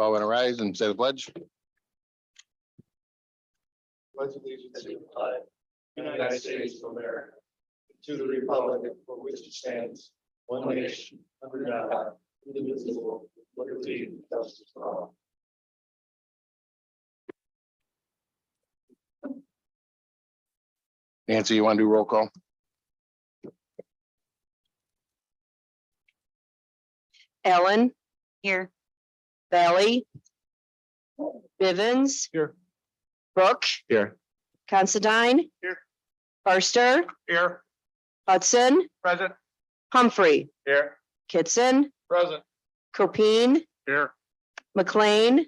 All want to rise and say the pledge. Pledge allegiance to the flag of the United States of America, to the republic for which it stands, one nation, under God, indivisible, with liberty and justice for all. Nancy, you want to do roll call? Ellen. Here. Valley. Bivens. Here. Brooke. Here. Considine. Here. Barster. Here. Hudson. Present. Humphrey. Here. Kitson. Present. Copine. Here. McLean.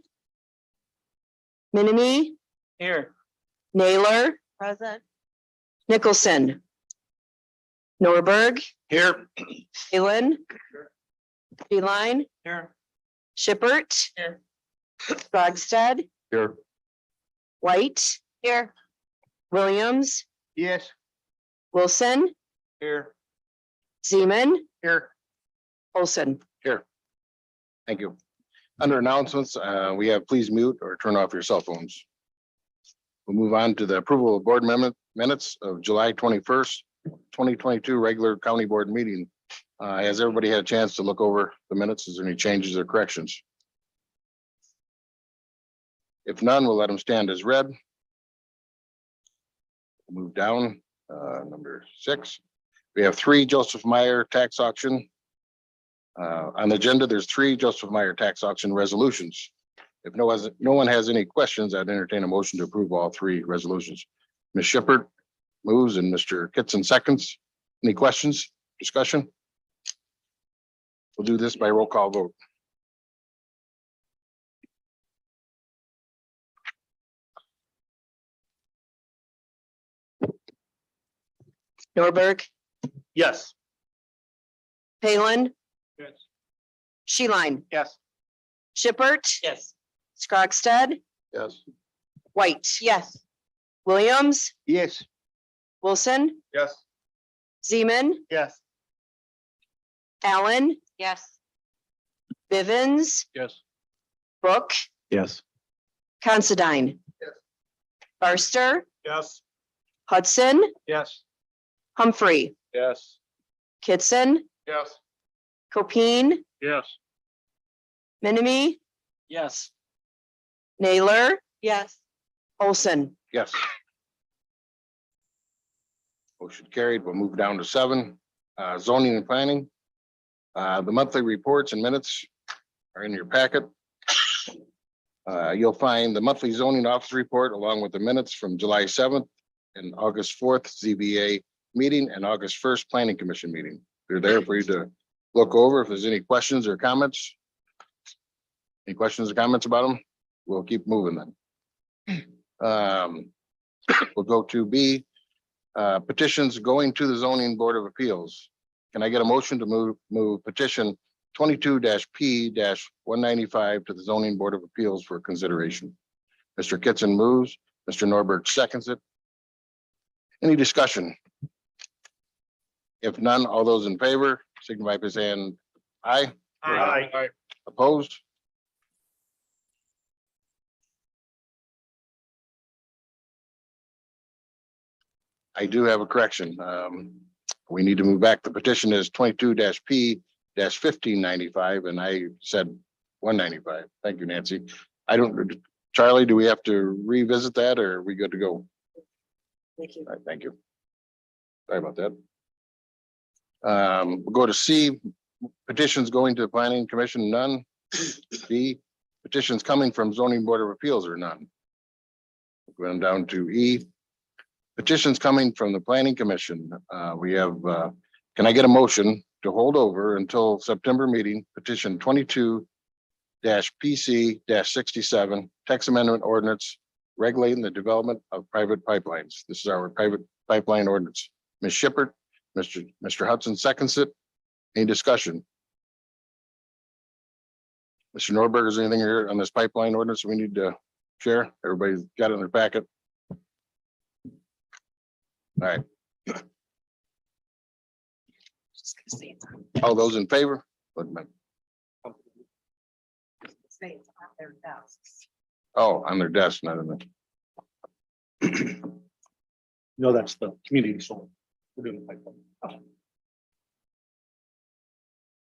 Minimi. Here. Naylor. Present. Nicholson. Norberg. Here. Phelan. Feline. Here. Shippert. Here. Krogstad. Here. White. Here. Williams. Yes. Wilson. Here. Zeman. Here. Olson. Thank you. Under announcements, we have please mute or turn off your cell phones. We'll move on to the approval of board minutes of July 21st, 2022 regular county board meeting. Has everybody had a chance to look over the minutes? Is there any changes or corrections? If none, we'll let them stand as read. Move down, number 6. We have 3 Joseph Meyer tax auction. On the agenda, there's 3 Joseph Meyer tax auction resolutions. If no one has any questions, I'd entertain a motion to approve all 3 resolutions. Ms. Shippert moves and Mr. Kitson seconds. Any questions, discussion? We'll do this by roll call vote. Norberg. Yes. Phelan. Yes. Sheline. Yes. Shippert. Yes. Krogstad. Yes. White. Yes. Williams. Yes. Wilson. Yes. Zeman. Yes. Allen. Yes. Bivens. Yes. Brooke. Yes. Considine. Yes. Barster. Yes. Hudson. Yes. Humphrey. Yes. Kitson. Yes. Copine. Yes. Minimi. Yes. Naylor. Yes. Olson. Yes. Motion carried. We'll move down to 7, zoning and planning. The monthly reports and minutes are in your packet. You'll find the monthly zoning office report along with the minutes from July 7th and August 4th ZBA meeting and August 1st planning commission meeting. They're there for you to look over. If there's any questions or comments. Any questions or comments about them? We'll keep moving then. We'll go to B, petitions going to the zoning board of appeals. Can I get a motion to move petition 22-P-195 to the zoning board of appeals for consideration? Mr. Kitson moves, Mr. Norberg seconds it. Any discussion? If none, all those in favor signify by saying aye. Aye. Opposed? I do have a correction. We need to move back. The petition is 22-P-1595 and I said 195. Thank you, Nancy. Charlie, do we have to revisit that or are we good to go? Thank you. All right, thank you. Sorry about that. We'll go to C, petitions going to the planning commission, none. B, petitions coming from zoning board of appeals are none. Going down to E, petitions coming from the planning commission. We have, can I get a motion to hold over until September meeting, petition 22-PC-67, text amendment ordinance regulating the development of private pipelines. This is our private pipeline ordinance. Ms. Shippert, Mr. Hudson seconds it. Any discussion? Mr. Norberg, is there anything here on this pipeline ordinance we need to share? Everybody's got it in their packet. All right. All those in favor? say it's on their desks. Oh, on their desk, not in the. No, that's the community solar. We're doing the pipeline.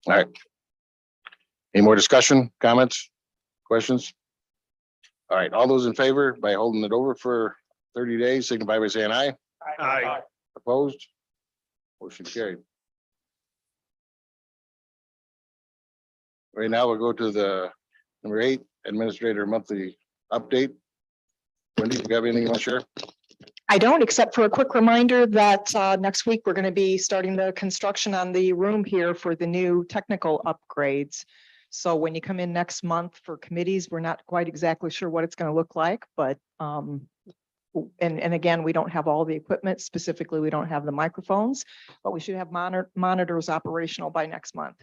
All right. Any more discussion, comments, questions? All right, all those in favor by holding it over for 30 days, signify by saying aye. Aye. Opposed? Motion carried. Right now, we'll go to the number 8, Administrator Monthly Update. Wendy, you have anything you want to share? I don't, except for a quick reminder that next week, we're going to be starting the construction on the room here for the new technical upgrades. So when you come in next month for committees, we're not quite exactly sure what it's going to look like, but and again, we don't have all the equipment. Specifically, we don't have the microphones, but we should have monitors operational by next month.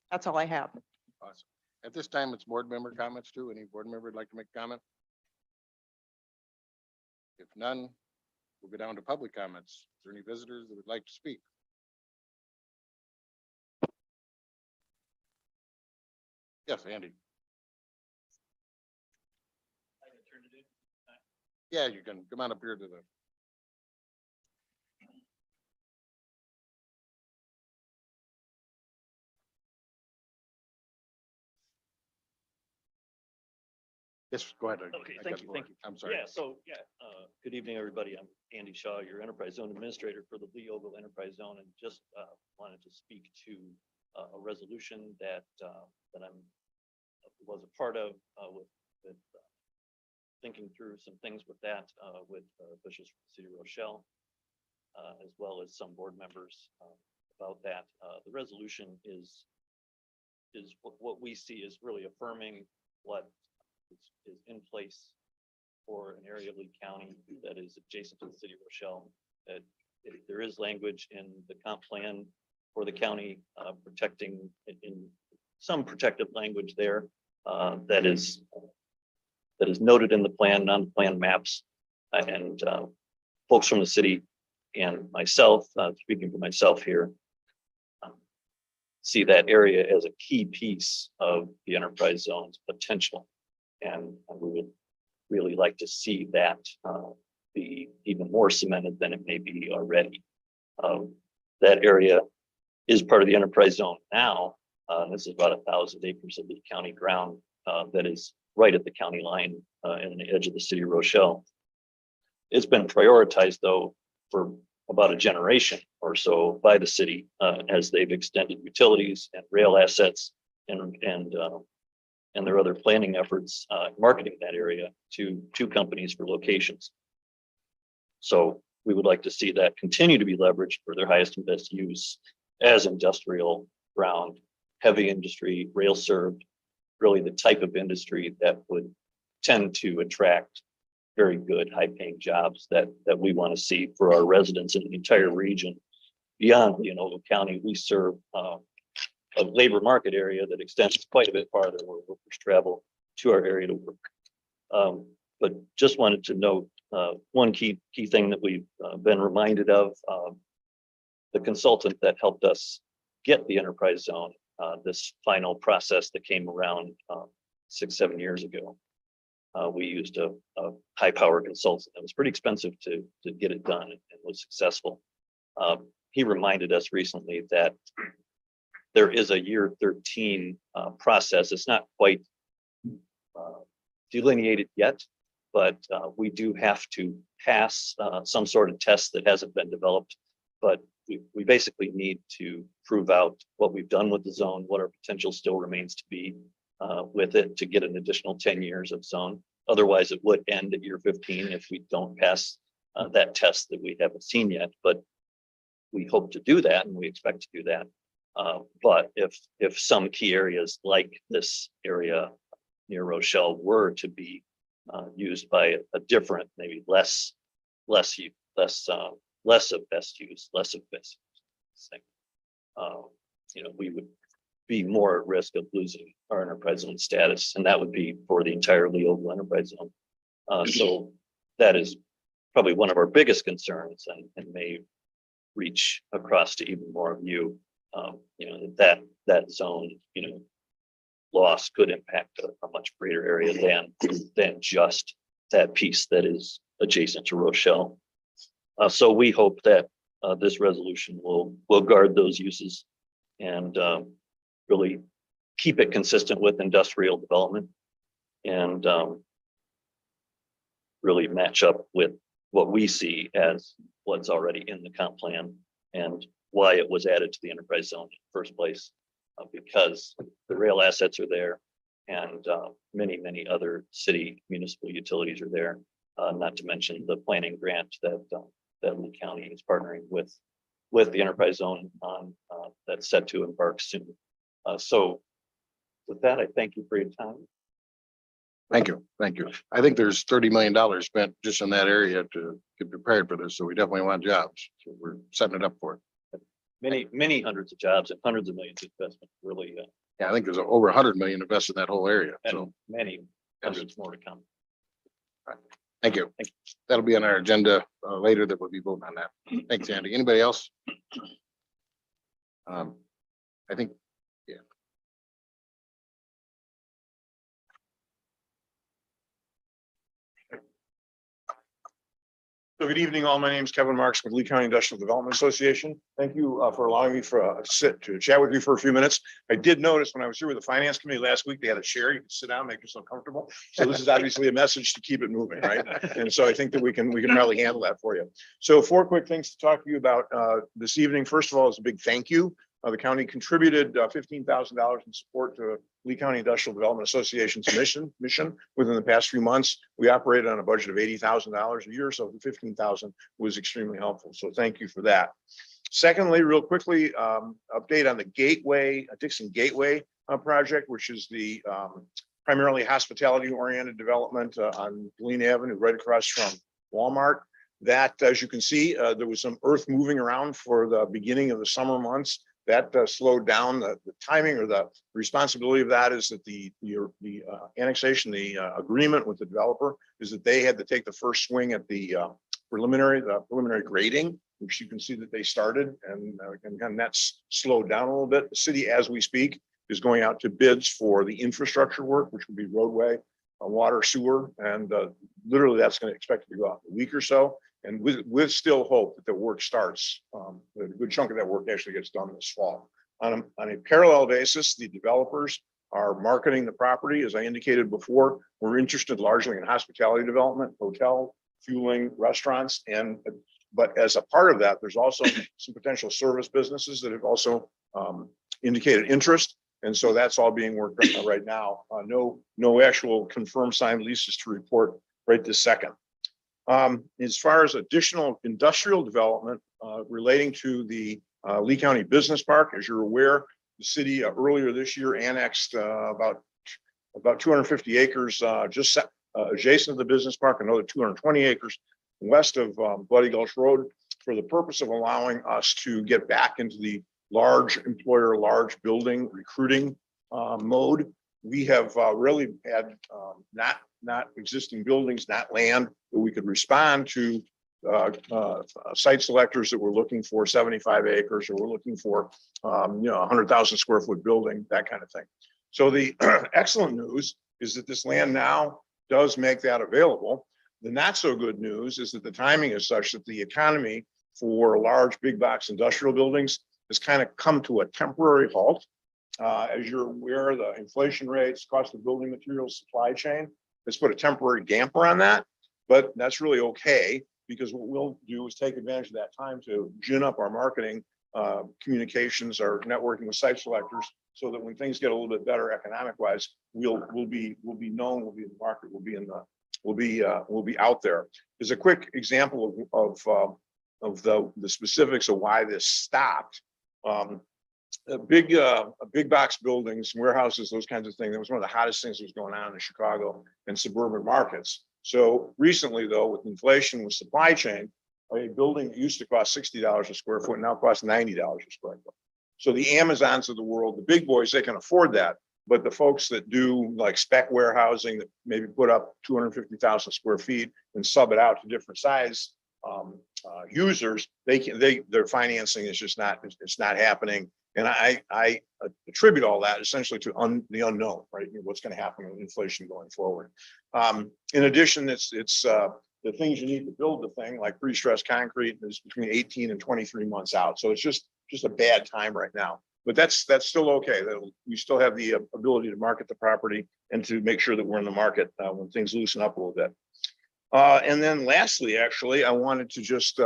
That's all I have. Awesome. At this time, it's board member comments too. Any board member would like to make a comment? If none, we'll go down to public comments. Is there any visitors that would like to speak? Yes, Andy. Yeah, you can come on up here to the. Yes, go ahead. Okay, I thank got you, the thank floor. you. I'm sorry. Good evening, everybody. I'm Andy Shaw, your Enterprise Zone Administrator for the Leogal Enterprise Zone, and just wanted to speak to a resolution that I'm was a part of with thinking through some things with that with officials from the City of Rochelle, as well as some board members about that. The resolution is what we see is really affirming what is in place for an area of Lee County that is adjacent to the City of Rochelle. That there is language in the comp plan for the county protecting in some protective language there that is noted in the plan, non-plan maps, and folks from the city and myself, speaking for myself here, see that area as a key piece of the enterprise zone's potential. And we would really like to see that be even more cemented than it may be already. That area is part of the enterprise zone now. This is about 1,000 acres of the county ground that is right at the county line and the edge of the City of Rochelle. It's been prioritized though for about a generation or so by the city as they've extended utilities and rail assets and their other planning efforts, marketing that area to companies for locations. So we would like to see that continue to be leveraged for their highest and best use as industrial ground, heavy industry, rail served, really the type of industry that would tend to attract very good high paying jobs that we want to see for our residents in the entire region. Beyond Leonogo County, we serve a labor market area that extends quite a bit farther where workers travel to our area to work. But just wanted to note one key thing that we've been reminded of, the consultant that helped us get the enterprise zone, this final process that came around 6-7 years ago. We used a high power consultant that was pretty expensive to get it done and was successful. He reminded us recently that there is a year 13 process. It's not quite delineated yet, but we do have to pass some sort of test that hasn't been developed. But we basically need to prove out what we've done with the zone, what our potential still remains to be with it to get an additional 10 years of zone. Otherwise, it would end at year 15 if we don't pass that test that we haven't seen yet. But we hope to do that, and we expect to do that. But if some key areas like this area near Rochelle were to be used by a different, maybe less of best use, less of best use thing, we would be more at risk of losing our enterprise zone status, and that would be for the entire Leogal enterprise zone. So that is probably one of our biggest concerns, and may reach across to even more of you. That zone, loss could impact a much greater area than just that piece that is adjacent to Rochelle. So we hope that this resolution will guard those uses and really keep it consistent with industrial development and really match up with what we see as what's already in the comp plan and why it was added to the enterprise zone in the first place, because the rail assets are there and many other city municipal utilities are there, not to mention the planning grant that Lee County is partnering with the enterprise zone on that's set to embark soon. So with that, I thank you for your time. Thank you. Thank you. I think there's $30 million spent just in that area to get prepared for this. So we definitely want jobs. So we're setting it up for it. Many hundreds of jobs and hundreds of millions of investment, really, Yeah, I think there's over 100 million invested in that whole area. and So many hundreds more to come. thank you. That'll be on our agenda later that we'll be voting on that. Thanks, Andy. Anybody else? I think, yeah. So good evening, all. My name is Kevin Marks with Lee County Industrial Development Association. Thank you for allowing me to chat with you for a few minutes. I did notice when I was here with the Finance Committee last week, they had a chair. You can sit down, make yourself comfortable. So this is obviously a message to keep it moving, right? And so I think that we can probably handle that for you. So 4 quick things to talk to you about this evening. First of all, is a big thank you. The county contributed $15,000 in support to Lee County Industrial Development Association's mission within the past few months. We operated on a budget of $80,000 a year, so the $15,000 was extremely helpful. So thank you for that. Secondly, real quickly, update on the Gateway, Dixon Gateway project, which is the primarily hospitality-oriented development on Galena Avenue, right across from Walmart. That, as you can see, there was some earth moving around for the beginning of the summer months. That slowed down the timing, or the responsibility of that is that the annexation, the agreement with the developer is that they had to take the first swing at the preliminary grading, which you can see that they started, and that's slowed down a little bit. The city, as we speak, is going out to bids for the infrastructure work, which will be roadway, water, sewer, and literally that's going to expect to go out in a week or so. And with still hope that the work starts, a good chunk of that work actually gets done this fall. On a parallel basis, the developers are marketing the property. As I indicated before, we're interested largely in hospitality development, hotel, fueling, restaurants, but as a part of that, there's also some potential service businesses that have also indicated interest. And so that's all being worked on right now. No actual confirmed signed leases to report right this second. As far as additional industrial development relating to the Lee County Business Park, as you're aware, the city earlier this year annexed about 250 acres just adjacent to the business park, another 220 acres west of Bloody Gulch Road, for the purpose of allowing us to get back into the large employer, large building recruiting mode. We have really had not existing buildings, not land, that we could respond to site selectors that were looking for 75 acres, or we're looking for 100,000 square foot building, that kind of thing. So the excellent news is that this land now does make that available. The not so good news is that the timing is such that the economy for large big box industrial buildings has kind of come to a temporary halt. As you're aware, the inflation rates, cost of building materials, supply chain has put a temporary damper on that, but that's really okay, because what we'll do is take advantage of that time to gin up our marketing, communications, our networking with site selectors, so that when things get a little bit better economic wise, we'll be known, we'll be in the market, we'll be out there. There's a quick example of the specifics of why this stopped. Big box buildings, warehouses, those kinds of things. That was one of the hottest things that was going on in Chicago and suburban markets. So recently, though, with inflation, with supply chain, a building that used to cost $60 a square foot now costs $90 a square foot. So the Amazons of the world, the big boys, they can afford that. But the folks that do like spec warehousing, that maybe put up 250,000 square feet and sub it out to different size users, their financing is just not happening. And I attribute all that essentially to the unknown, right? What's going to happen with inflation going forward. In addition, it's the things you need to build the thing, like pre-stressed concrete, is between 18 and 23 months out. So it's just a bad time right now. But that's still okay. We still have the ability to market the property and to make sure that we're in the market when things loosen up a little bit. And then lastly, actually, I wanted to just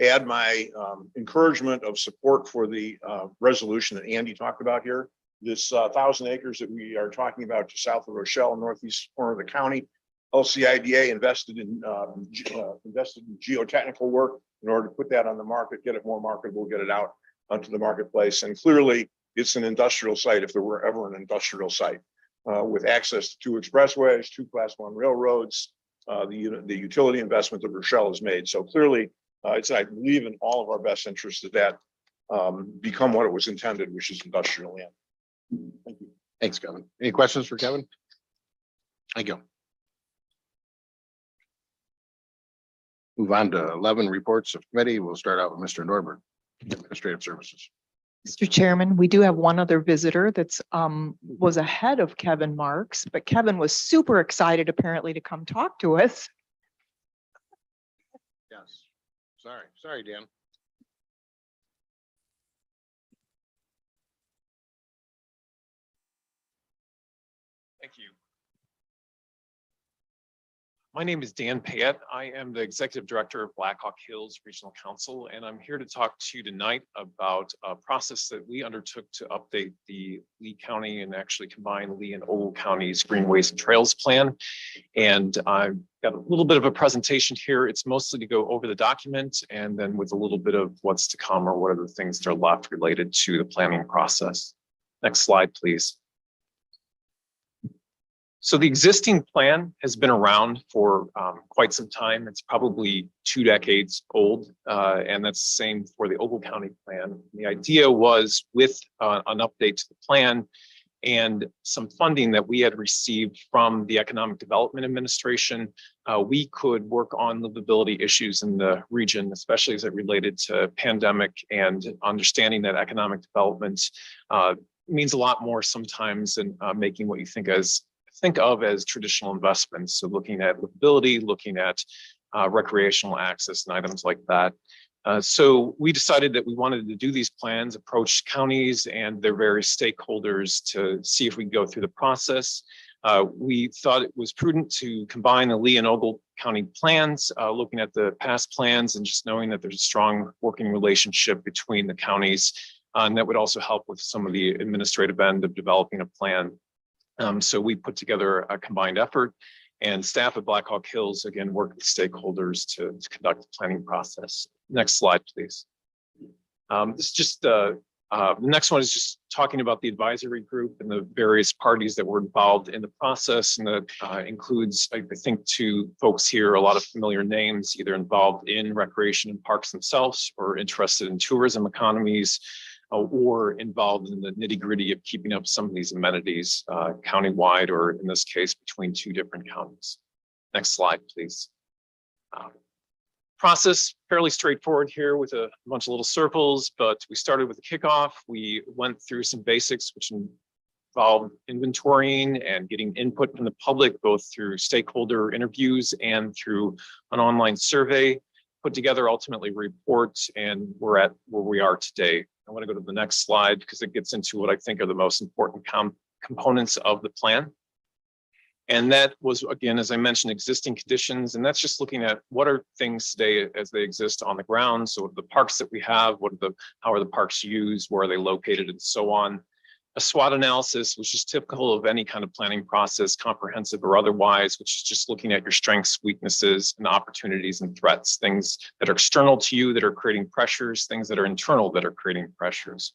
add my encouragement of support for the resolution that Andy talked about here. This 1,000 acres that we are talking about just south of Rochelle, northeast corner of the county. LCIDA invested in geotechnical work in order to put that on the market, get it more marketable, get it out onto the marketplace. And clearly, it's an industrial site if there were ever an industrial site with access to 2 expressways, 2 Class 1 railroads, the utility investment that Rochelle has made. So clearly, it's, I believe, in all of our best interests that become what it was intended, which is industrial land. Thank you. Thanks, Kevin. Any questions for Kevin? Thank you. Move on to 11 reports of committee. We'll start out with Mr. Norbert, Administrative Services. Mr. Chairman, we do have one other visitor that's was ahead of Kevin Marks, but Kevin was super excited apparently to come talk to us. Yes. Sorry, Dan. Thank you. My name is Dan Payette. I am the Executive Director of Blackhawk Hills Regional Council, and I'm here to talk to you tonight about a process that we undertook to update the Lee County and actually combine Lee and Ogle Counties Greenways and Trails Plan. And I've got a little bit of a presentation here. It's mostly to go over the document and then with a little bit of what's to come or what are the things that are left related to the planning process. Next slide, please. So the existing plan has been around for quite some time. It's probably 2 decades old, and that's the same for the Ogle County plan. The idea was with an update to the plan and some funding that we had received from the Economic Development Administration, we could work on livability issues in the region, especially as it related to pandemic and understanding that economic development means a lot more sometimes than making what you think of as traditional investments. So looking at livability, looking at recreational access and items like that. So we decided that we wanted to do these plans, approach counties and their various stakeholders to see if we could go through the process. We thought it was prudent to combine the Lee and Ogle County plans, looking at the past plans and just knowing that there's a strong working relationship between the counties. And that would also help with some of the administrative end of developing a plan. So we put together a combined effort, and staff at Blackhawk Hills again worked with stakeholders to conduct the planning process. Next slide, please. This is just the next one is just talking about the advisory group and the various parties that were involved in the process, and that includes, I think, to folks here, a lot of familiar names, either involved in recreation and parks themselves or interested in tourism economies, or involved in the nitty-gritty of keeping up some of these amenities countywide, or in this case, between 2 different counties. Next slide, please. Process fairly straightforward here with a bunch of little circles, but we started with a kickoff. We went through some basics, which involved inventorying and getting input from the public, both through stakeholder interviews and through an online survey, put together ultimately reports, and we're at where we are today. I want to go to the next slide because it gets into what I think are the most important components of the plan. And that was, again, as I mentioned, existing conditions. And that's just looking at what are things today as they exist on the ground. So the parks that we have, how are the parks used, where are they located, and so on. A SWOT analysis, which is typical of any kind of planning process, comprehensive or otherwise, which is just looking at your strengths, weaknesses, and opportunities and threats, things that are external to you that are creating pressures, things that are internal that are creating pressures.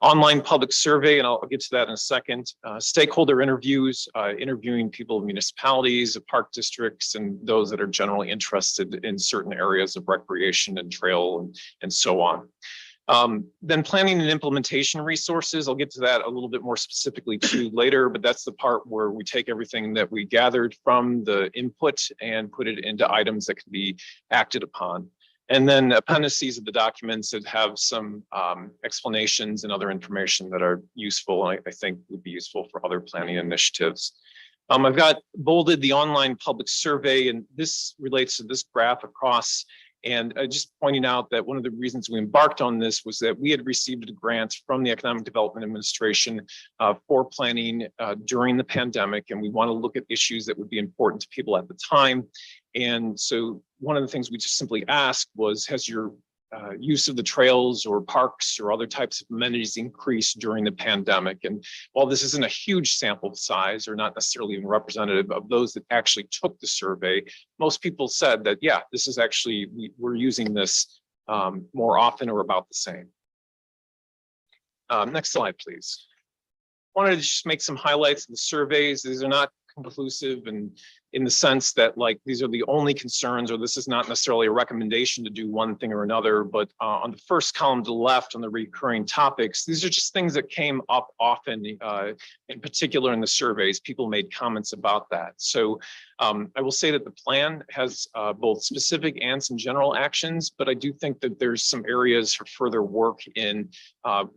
Online public survey, and I'll get to that in a second. Stakeholder interviews, interviewing people in municipalities, park districts, and those that are generally interested in certain areas of recreation and trail and so on. Then planning and implementation resources. I'll get to that a little bit more specifically too later, but that's the part where we take everything that we gathered from the input and put it into items that can be acted upon. And then appendices of the documents that have some explanations and other information that are useful, and I think would be useful for other planning initiatives. I've got bolded the online public survey, and this relates to this graph across. And just pointing out that one of the reasons we embarked on this was that we had received a grant from the Economic Development Administration for planning during the pandemic, and we want to look at issues that would be important to people at the time. And so one of the things we just simply asked was, has your use of the trails or parks or other types of amenities increased during the pandemic? And while this isn't a huge sample size or not necessarily even representative of those that actually took the survey, most people said that, yeah, this is actually, we're using this more often or about the same. Next slide, please. Wanted to just make some highlights of the surveys. These are not conclusive and in the sense that like these are the only concerns, or this is not necessarily a recommendation to do one thing or another, but on the first column to the left on the recurring topics, these are just things that came up often, in particular in the surveys. People made comments about that. So I will say that the plan has both specific and some general actions, but I do think that there's some areas for further work in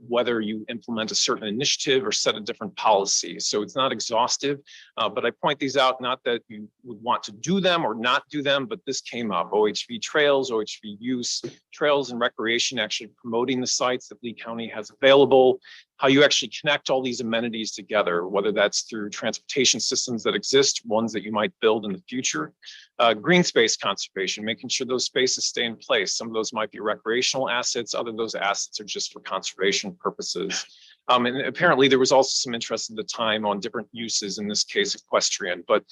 whether you implement a certain initiative or set a different policy. So it's not exhaustive, but I point these out, not that you would want to do them or not do them, but this came up: OHV trails, OHV use, trails and recreation, actually promoting the sites that Lee County has available, how you actually connect all these amenities together, whether that's through transportation systems that exist, ones that you might build in the future, green space conservation, making sure those spaces stay in place. Some of those might be recreational assets, other those assets are just for conservation purposes. And apparently there was also some interest at the time on different uses, in this case equestrian, but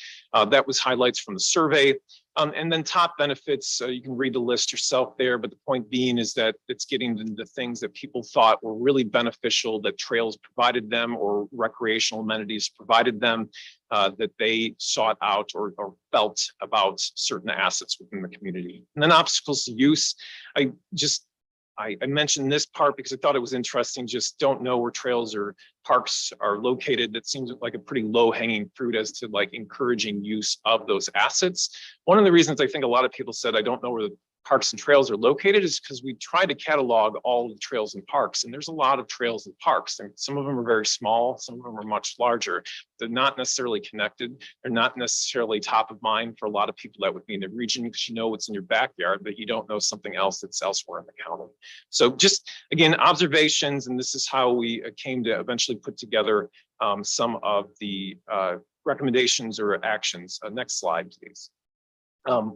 that was highlights from the survey. And then top benefits, you can read the list yourself there, but the point being is that it's getting the things that people thought were really beneficial, that trails provided them or recreational amenities provided them, that they sought out or felt about certain assets within the community. And then obstacles to use, I mentioned this part because I thought it was interesting. Just don't know where trails or parks are located. That seems like a pretty low hanging fruit as to like encouraging use of those assets. One of the reasons I think a lot of people said, I don't know where the parks and trails are located, is because we try to catalog all the trails and parks, and there's a lot of trails and parks, and some of them are very small, some of them are much larger. They're not necessarily connected. They're not necessarily top of mind for a lot of people that would be in the region, because you know what's in your backyard, but you don't know something else that's elsewhere in the county. So just again, observations, and this is how we came to eventually put together some of the recommendations or actions. Next slide, please.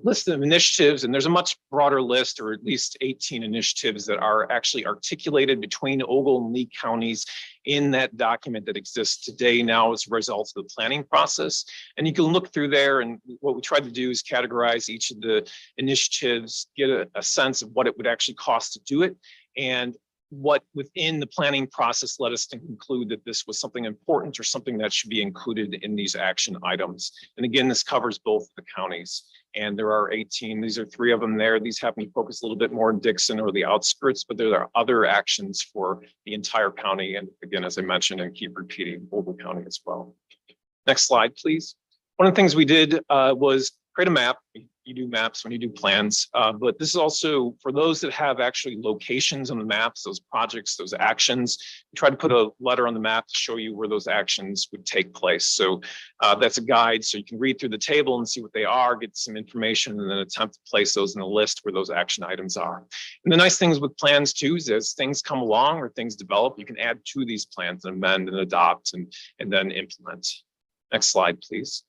List of initiatives, and there's a much broader list, or at least 18 initiatives that are actually articulated between Ogle and Lee counties in that document that exists today now as a result of the planning process. And you can look through there, and what we tried to do is categorize each of the initiatives, get a sense of what it would actually cost to do it, and what within the planning process led us to conclude that this was something important or something that should be included in these action items. And again, this covers both the counties, and there are 18. These are 3 of them there. These happen to focus a little bit more in Dixon or the outskirts, but there are other actions for the entire county. And again, as I mentioned, and keep repeating, Ogle County as well. Next slide, please. One of the things we did was create a map. You do maps when you do plans, but this is also for those that have actually locations on the maps, those projects, those actions. We try to put a letter on the map to show you where those actions would take place. So that's a guide, so you can read through the table and see what they are, get some information, and then attempt to place those in the list where those action items are. And the nice things with plans too is as things come along or things develop, you can add to these plans and amend and adopt and then implement. Next slide, please.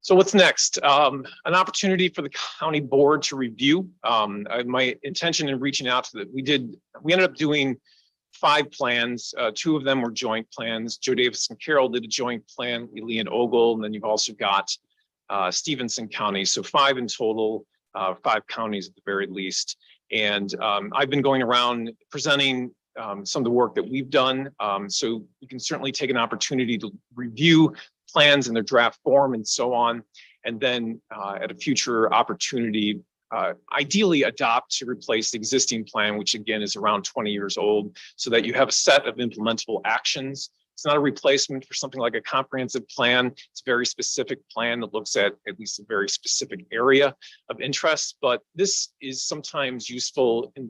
So what's next? An opportunity for the county board to review. My intention in reaching out to we ended up doing 5 plans. 2 of them were joint plans. Joe Davis and Carroll did a joint plan, Lee and Ogle, and then you've also got Stevenson County. So 5 in total, 5 counties at the very least. And I've been going around presenting some of the work that we've done. So you can certainly take an opportunity to review plans in their draft form and so on, and then at a future opportunity, ideally adopt to replace the existing plan, which again is around 20 years old, so that you have a set of implementable actions It's not a replacement for something like a comprehensive plan. It's a very specific plan that looks at least a very specific area of interest, but this is sometimes useful at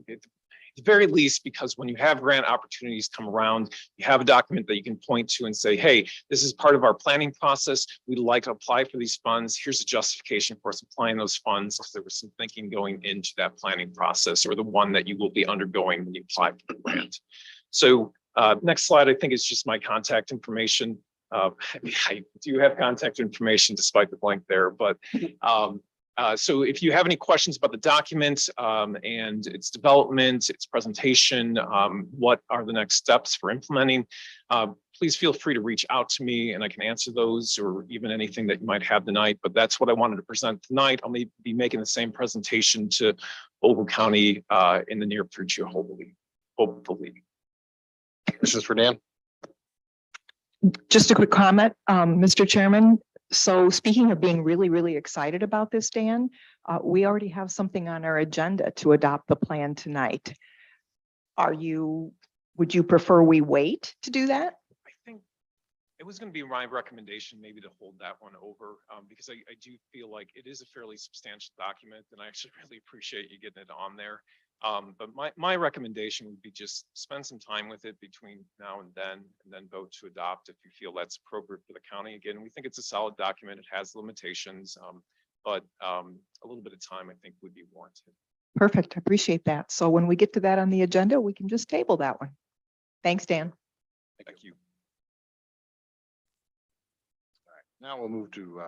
the very least, because when you have grant opportunities come around, you have a document that you can point to and say, hey, this is part of our planning process. We'd like to apply for these funds. Here's a justification for us applying those funds, because there was some thinking going into that planning process, or the one that you will be undergoing when you apply for the grant. So next slide, I think, is just my contact information. I do have contact information despite the blank there, but so if you have any questions about the document and its development, its presentation, what are the next steps for implementing, please feel free to reach out to me and I can answer those, or even anything that you might have tonight. But that's what I wanted to present tonight. I'll be making the same presentation to Ogle County in the near future, hopefully. Questions for Dan? Just a quick comment, Mr. Chairman. So speaking of being really, really excited about this, Dan, we already have something on our agenda to adopt the plan tonight. Would you prefer we wait to do that? I think it was going to be my recommendation maybe to hold that one over, because I do feel like it is a fairly substantial document, and I actually really appreciate you getting it on there. But my recommendation would be just spend some time with it between now and then vote to adopt if you feel that's appropriate for the county. Again, we think it's a solid document. It has limitations, but a little bit of time I think would be warranted. Perfect. I appreciate that. So when we get to that on the agenda, we can just table that one. Thanks, Dan. Thank you. Now we'll move to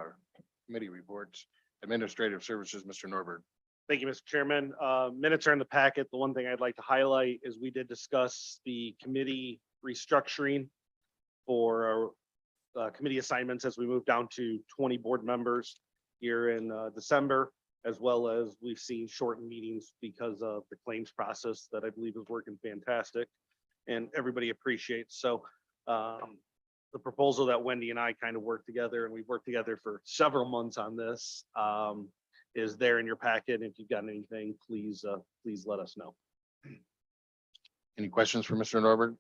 committee reports. Administrative Services, Mr. Norbert. Thank you, Mr. Chairman. Minutes are in the packet. The one thing I'd like to highlight is we did discuss the committee restructuring for committee assignments as we move down to 20 board members here in December, as well as we've seen shortened meetings because of the claims process that I believe is working fantastic and everybody appreciates. So the proposal that Wendy and I kind of worked together, and we've worked together for several months on this, is there in your packet. If you've got anything, please let us know. Any questions for Mr. Norbert?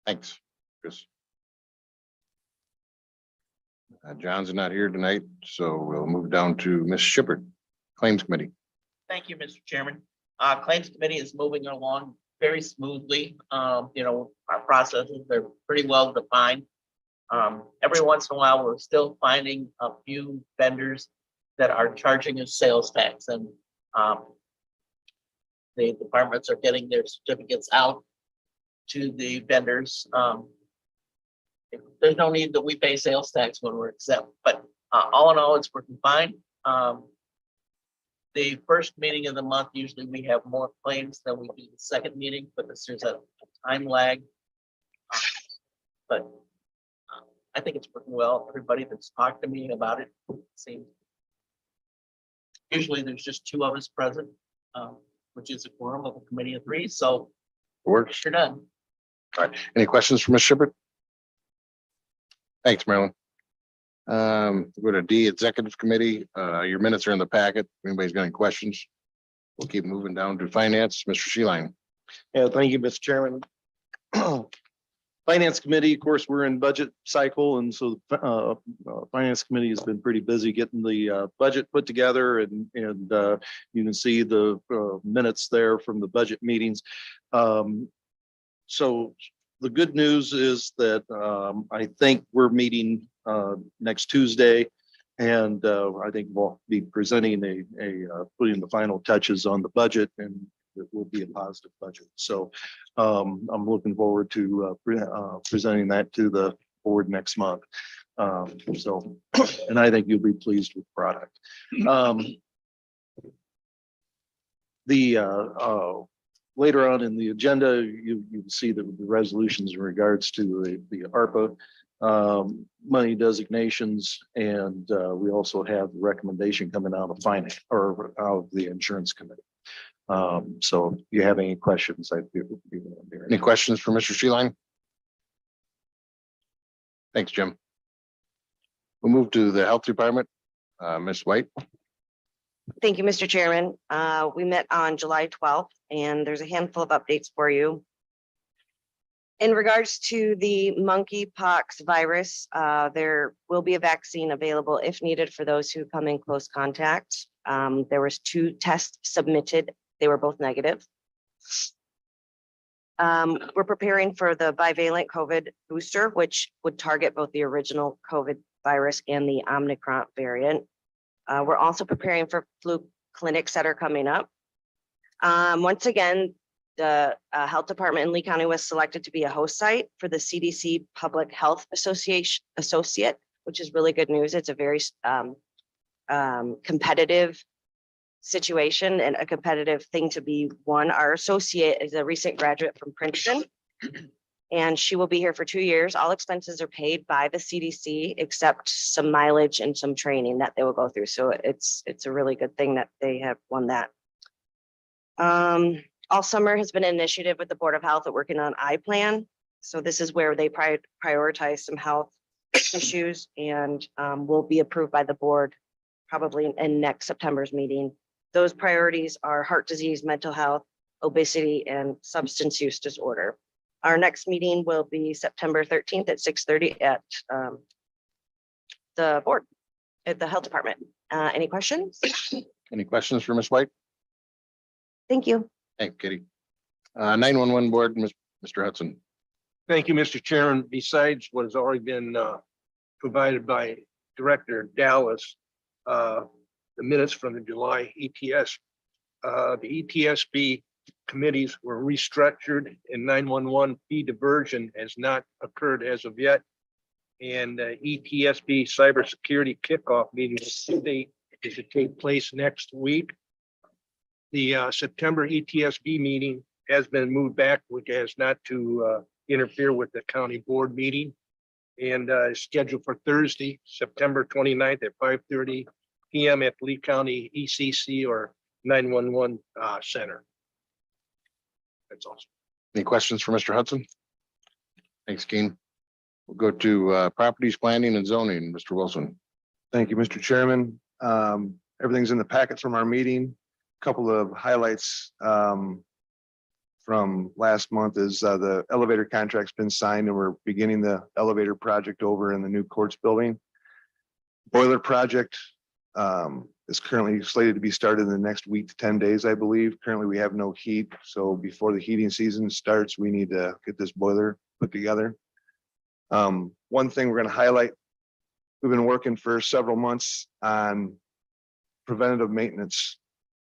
Thanks, Chris. John's not here tonight, so we'll move down to Ms. Shippert, Claims Committee. Thank you, Mr. Chairman. Claims Committee is moving along very smoothly. Our processes are pretty well defined. Every once in a while, we're still finding a few vendors that are charging us sales tax, and the departments are getting their certificates out to the vendors. There's no need that we pay sales tax when we're exempt, but all in all, it's working fine. The first meeting of the month, usually we have more claims than we do the second meeting, but there's a time lag. But I think it's working well. Everybody that's talked to me about it seems. Usually there's just two of us present, which is a quorum of a committee of three. So Works. you're done. All right. Any questions for Ms. Shippert? Thanks, Marilyn. Go to D, Executive Committee. Your minutes are in the packet. If anybody's got any questions, we'll keep moving down to Finance. Mr. Sheeline. Yeah, thank you, Mr. Chairman. Finance Committee, of course, we're in budget cycle, and so Finance Committee has been pretty busy getting the budget put together, and you can see the minutes there from the budget meetings. So the good news is that I think we're meeting next Tuesday, and I think we'll be presenting putting the final touches on the budget, and it will be a positive budget. So I'm looking forward to presenting that to the board next month. And I think you'll be pleased with the product. Later on in the agenda, you can see the resolutions in regards to the ARPA money designations, and we also have the recommendation coming out of finance or out of the insurance committee. So if you have any questions, Any questions for Mr. Sheeline? Thanks, Jim. We'll move to the Health Department. Ms. White. Thank you, Mr. Chairman. We met on July 12th, and there's a handful of updates for you. In regards to the monkeypox virus, there will be a vaccine available if needed for those who come in close contact. There was 2 tests submitted. They were both negative. We're preparing for the bivalent COVID booster, which would target both the original COVID virus and the Omicron variant. We're also preparing for flu clinics that are coming up. Once again, the Health Department in Lee County was selected to be a host site for the CDC Public Health Associate, which is really good news. It's a very competitive situation and a competitive thing to be won. Our associate is a recent graduate from Princeton, and she will be here for 2 years. All expenses are paid by the CDC except some mileage and some training that they will go through. So it's a really good thing that they have won that. All summer has been an initiative with the Board of Health at working on iPlan. So this is where they prioritize some health issues and will be approved by the board probably in next September's meeting. Those priorities are heart disease, mental health, obesity, and substance use disorder. Our next meeting will be September 13th at 6:30 at the board, at the Health Department. Any questions? Any questions for Ms. White? Thank you. Thank you, Kitty. 911 board, Mr. Hudson. Thank you, Mr. Chairman. Besides what has already been provided by Director Dallas, the minutes from the July ETS, the ETSB committees were restructured and 911 fee diversion has not occurred as of yet. And ETSB cybersecurity kickoff meeting is to take place next week. The September ETSB meeting has been moved back, which has not to interfere with the county board meeting, and is scheduled for Thursday, September 29th at 5:30 p.m. at Lee County ECC or 911 center. That's awesome. Any questions for Mr. Hudson? Thanks, Keen. We'll go to properties, planning and zoning, Mr. Wilson. Thank you, Mr. Chairman. Everything's in the packets from our meeting. Couple of highlights from last month is the elevator contract's been signed and we're beginning the elevator project over in the new courts building. Boiler project is currently slated to be started in the next week to 10 days, I believe. Currently, we have no heat, so before the heating season starts, we need to get this boiler put together. One thing we're going to highlight, we've been working for several months on preventative maintenance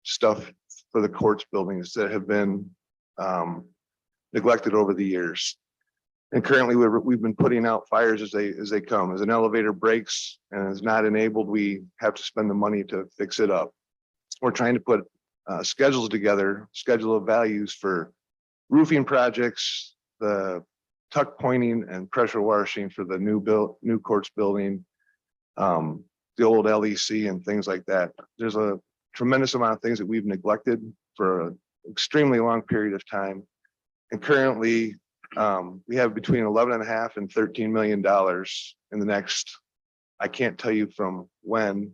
stuff for the courts buildings that have been neglected over the years. And currently we've been putting out fires as they come. As an elevator breaks and is not enabled, we have to spend the money to fix it up. We're trying to put schedules together, schedule of values for roofing projects, the tuck pointing and pressure washing for the new courts building, the old LEC and things like that. There's a tremendous amount of things that we've neglected for an extremely long period of time. And currently we have between 11.5 and $13 million in the next, I can't tell you from when,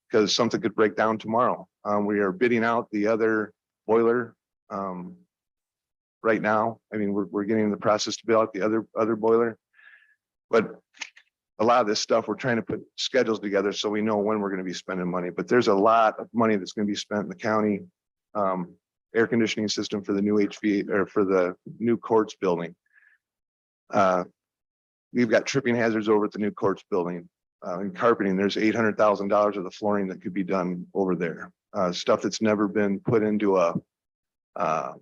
because something could break down tomorrow. We are bidding out the other boiler right now. I mean, we're getting in the process to build out the other boiler, but a lot of this stuff, we're trying to put schedules together so we know when we're going to be spending money. But there's a lot of money that's going to be spent in the county. Air conditioning system for the new HV or for the new courts building. We've got tripping hazards over at the new courts building. And carpeting, there's $800,000 of the flooring that could be done over there. Stuff that's never been put into a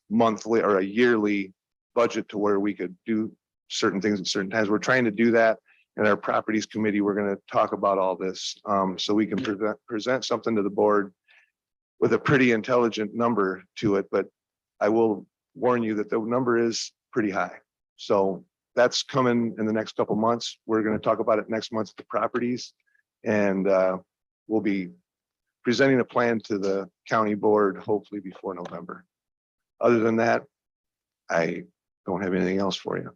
monthly or a yearly budget to where we could do certain things at certain times. We're trying to do that. In our properties committee, we're going to talk about all this so we can present something to the board with a pretty intelligent number to it. But I will warn you that the number is pretty high. So that's coming in the next couple of months. We're going to talk about it next month at the properties, and we'll be presenting a plan to the county board hopefully before November. Other than that, I don't have anything else for you.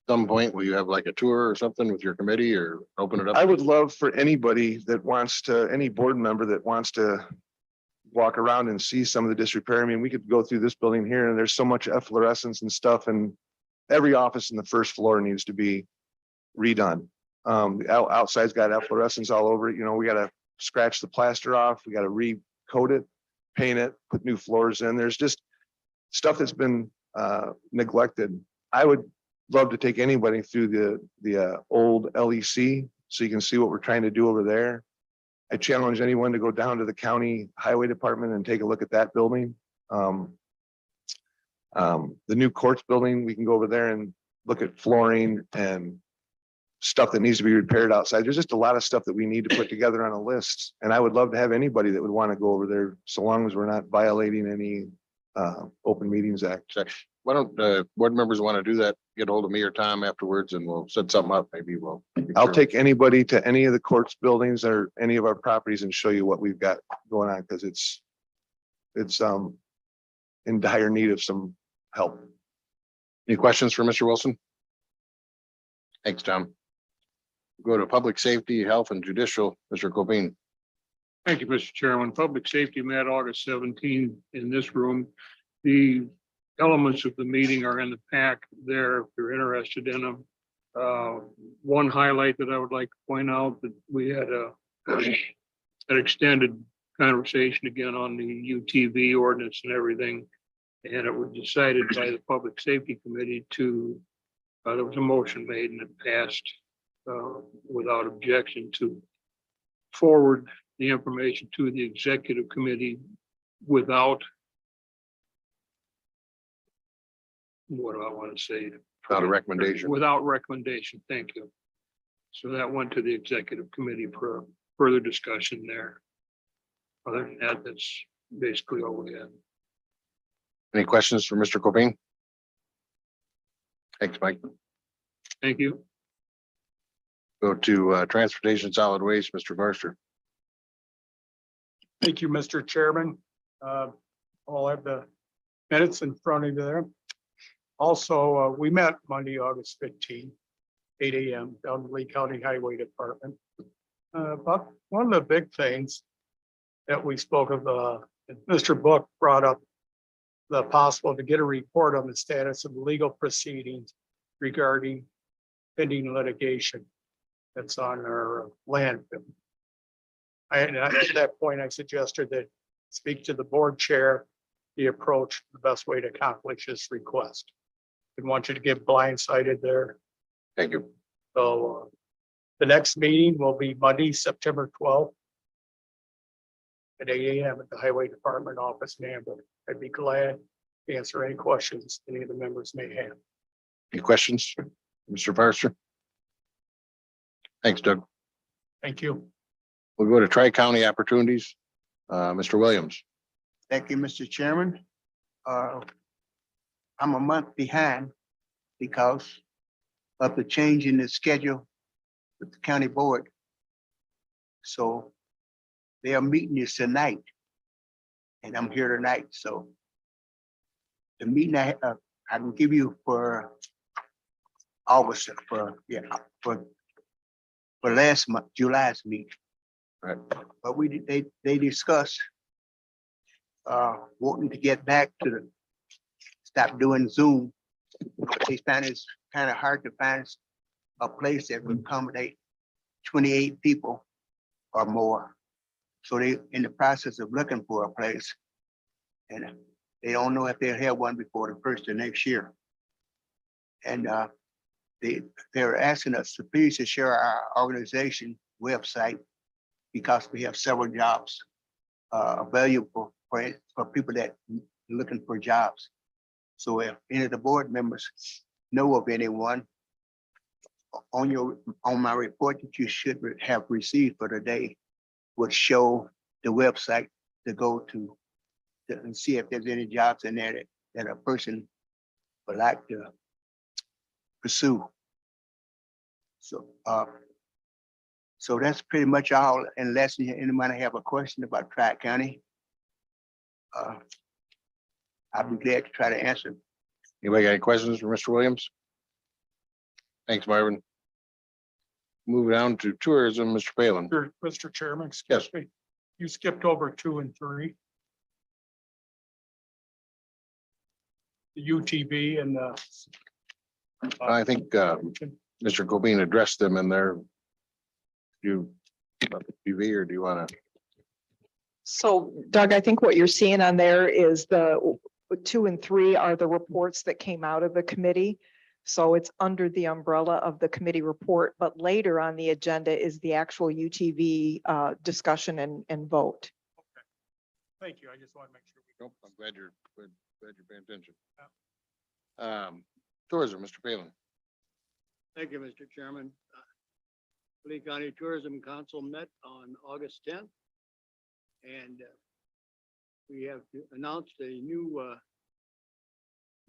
Some point, will you have like a tour or something with your committee or open it up? I would love for anybody that wants to, any board member that wants to walk around and see some of the disrepair. I mean, we could go through this building here and there's so much efflorescence and stuff, and every office in the first floor needs to be redone. The outside's got efflorescence all over it. You know, we gotta scratch the plaster off. We gotta recoat it, paint it, put new floors in. There's just stuff that's been neglected. I would love to take anybody through the old LEC so you can see what we're trying to do over there. I challenge anyone to go down to the county highway department and take a look at that building. The new courts building, we can go over there and look at flooring and stuff that needs to be repaired outside. There's just a lot of stuff that we need to put together on a list. And I would love to have anybody that would want to go over there, so long as we're not violating any Open Meetings Act. Why don't board members want to do that? Get hold of me or Tom afterwards and we'll set something up. Maybe we'll. I'll take anybody to any of the courts buildings or any of our properties and show you what we've got going on, because it's in dire need of some help. Any questions for Mr. Wilson? Thanks, Tom. Go to public safety, health and judicial, Mr. Copine. Thank you, Mr. Chairman. Public safety met August 17 in this room. The elements of the meeting are in the pack there if you're interested in them. One highlight that I would like to point out that we had an extended conversation again on the UTV ordinance and everything. And it was decided by the Public Safety Committee to, there was a motion made and it passed without objection to forward the information to the executive committee without, what do I want to say? Without a recommendation. Without recommendation, thank you. So that went to the executive committee for further discussion there. Other than that, that's basically all we had. Any questions for Mr. Copine? Thanks, Mike. Thank you. Go to transportation solid waste, Mr. Forster. Thank you, Mr. Chairman. I'll have the minutes in front of you there. Also, we met Monday, August 15, 8 a.m. down in Lee County Highway Department. But one of the big things that we spoke of, Mr. Book brought up the possible to get a report on the status of legal proceedings regarding pending litigation that's on our landfill. And at that point, I suggested that speak to the board chair, the approach, the best way to accomplish this request. Didn't want you to get blindsided there. Thank you. So the next meeting will be Monday, September 12th at 8 a.m. at the Highway Department office in Amber. I'd be glad to answer any questions any of the members may have. Any questions, Mr. Forster? Thanks, Doug. Thank you. We'll go to Tri-County opportunities. Mr. Williams. Thank you, Mr. Chairman. I'm a month behind because of the change in the schedule with the county board. So they are meeting this tonight. And I'm here tonight, so the meeting I can give you for August, for last month, July's meeting. Right. But they discussed wanting to get back to stop doing Zoom. They find it's kind of hard to find a place that would accommodate 28 people or more. So they in the process of looking for a place, and they don't know if they'll have one before the first of next year. And they're asking us to please to share our organization website because we have several jobs available for people that are looking for jobs. So if any of the board members know of anyone on my report that you should have received for today would show the website to go to and see if there's any jobs in there that a person would like to pursue. So that's pretty much all, unless anybody have a question about Tri-County. I'll be glad to try to answer. Anybody got any questions for Mr. Williams? Thanks, Marvin. Moving on to tourism, Mr. Palin. Mr. Chairman, excuse me, you skipped over 2 and 3. the UTV and I think Mr. Cobain addressed them in there. UV, or do you want to? So Doug, I think what you're seeing on there is the 2 and 3 are the reports that came out of the committee. So it's under the umbrella of the committee report, but later on the agenda is the actual UTV discussion and vote. thank you. I just want to make sure. Nope, I'm glad you're paying attention. Tourism, Mr. Palin. Thank you, Mr. Chairman. Lee County Tourism Council met on August 10th. And we have announced a new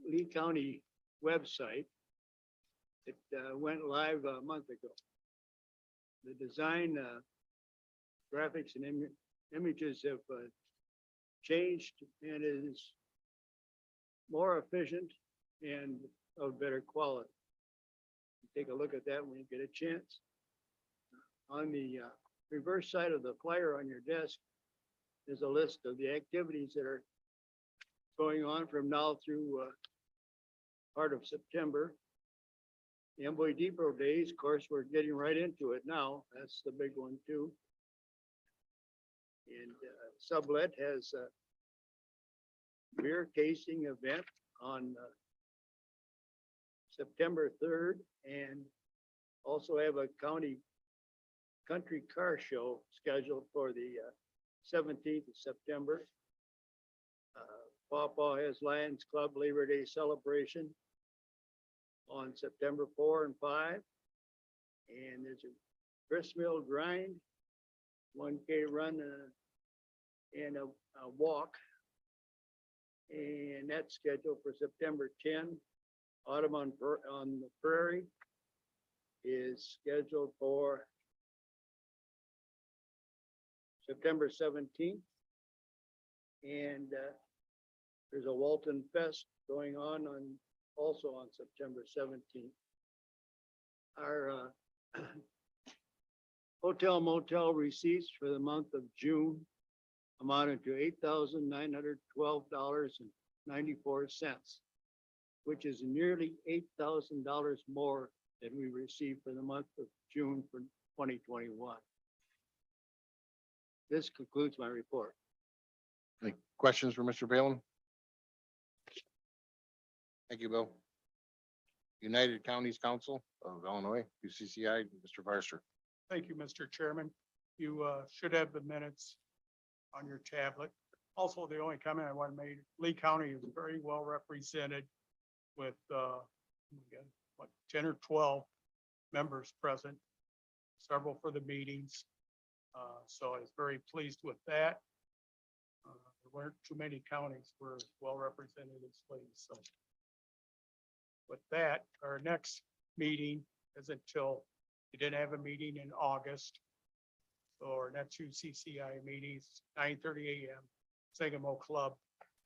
Lee County website. It went live a month ago. The design, graphics and images have changed and is more efficient and of better quality. Take a look at that when you get a chance. On the reverse side of the flyer on your desk is a list of the activities that are going on from now through part of September. The Amboy Depot Days, of course, we're getting right into it now. That's the big one too. And Sublet has a beer tasting event on September 3rd, and also have a county country car show scheduled for the 17th of September. Pawpaw has Lions Club Labor Day celebration on September 4 and 5. And there's a gristmill grind, 1K run and a walk. And that's scheduled for September 10. Autumn on the Prairie is scheduled for September 17th. And there's a Walton Fest going on also on September 17th. Our hotel motel receipts for the month of June amounted to $8,912.94, which is nearly $8,000 more than we received for the month of June for 2021. This concludes my report. Any questions for Mr. Palin? Thank you, Bill. United Counties Council of Illinois, UCCI, Mr. Barster. Thank you, Mr. Chairman. You should have the minutes on your tablet. Also, the only comment I want to make, Lee County is very well represented with 10 or 12 members present, several for the meetings. So I was very pleased with that. There weren't too many counties were well represented as Lee. So with that, our next meeting is until we didn't have a meeting in August. So our next UCCI meetings, 9:30 a.m. Sangamo Club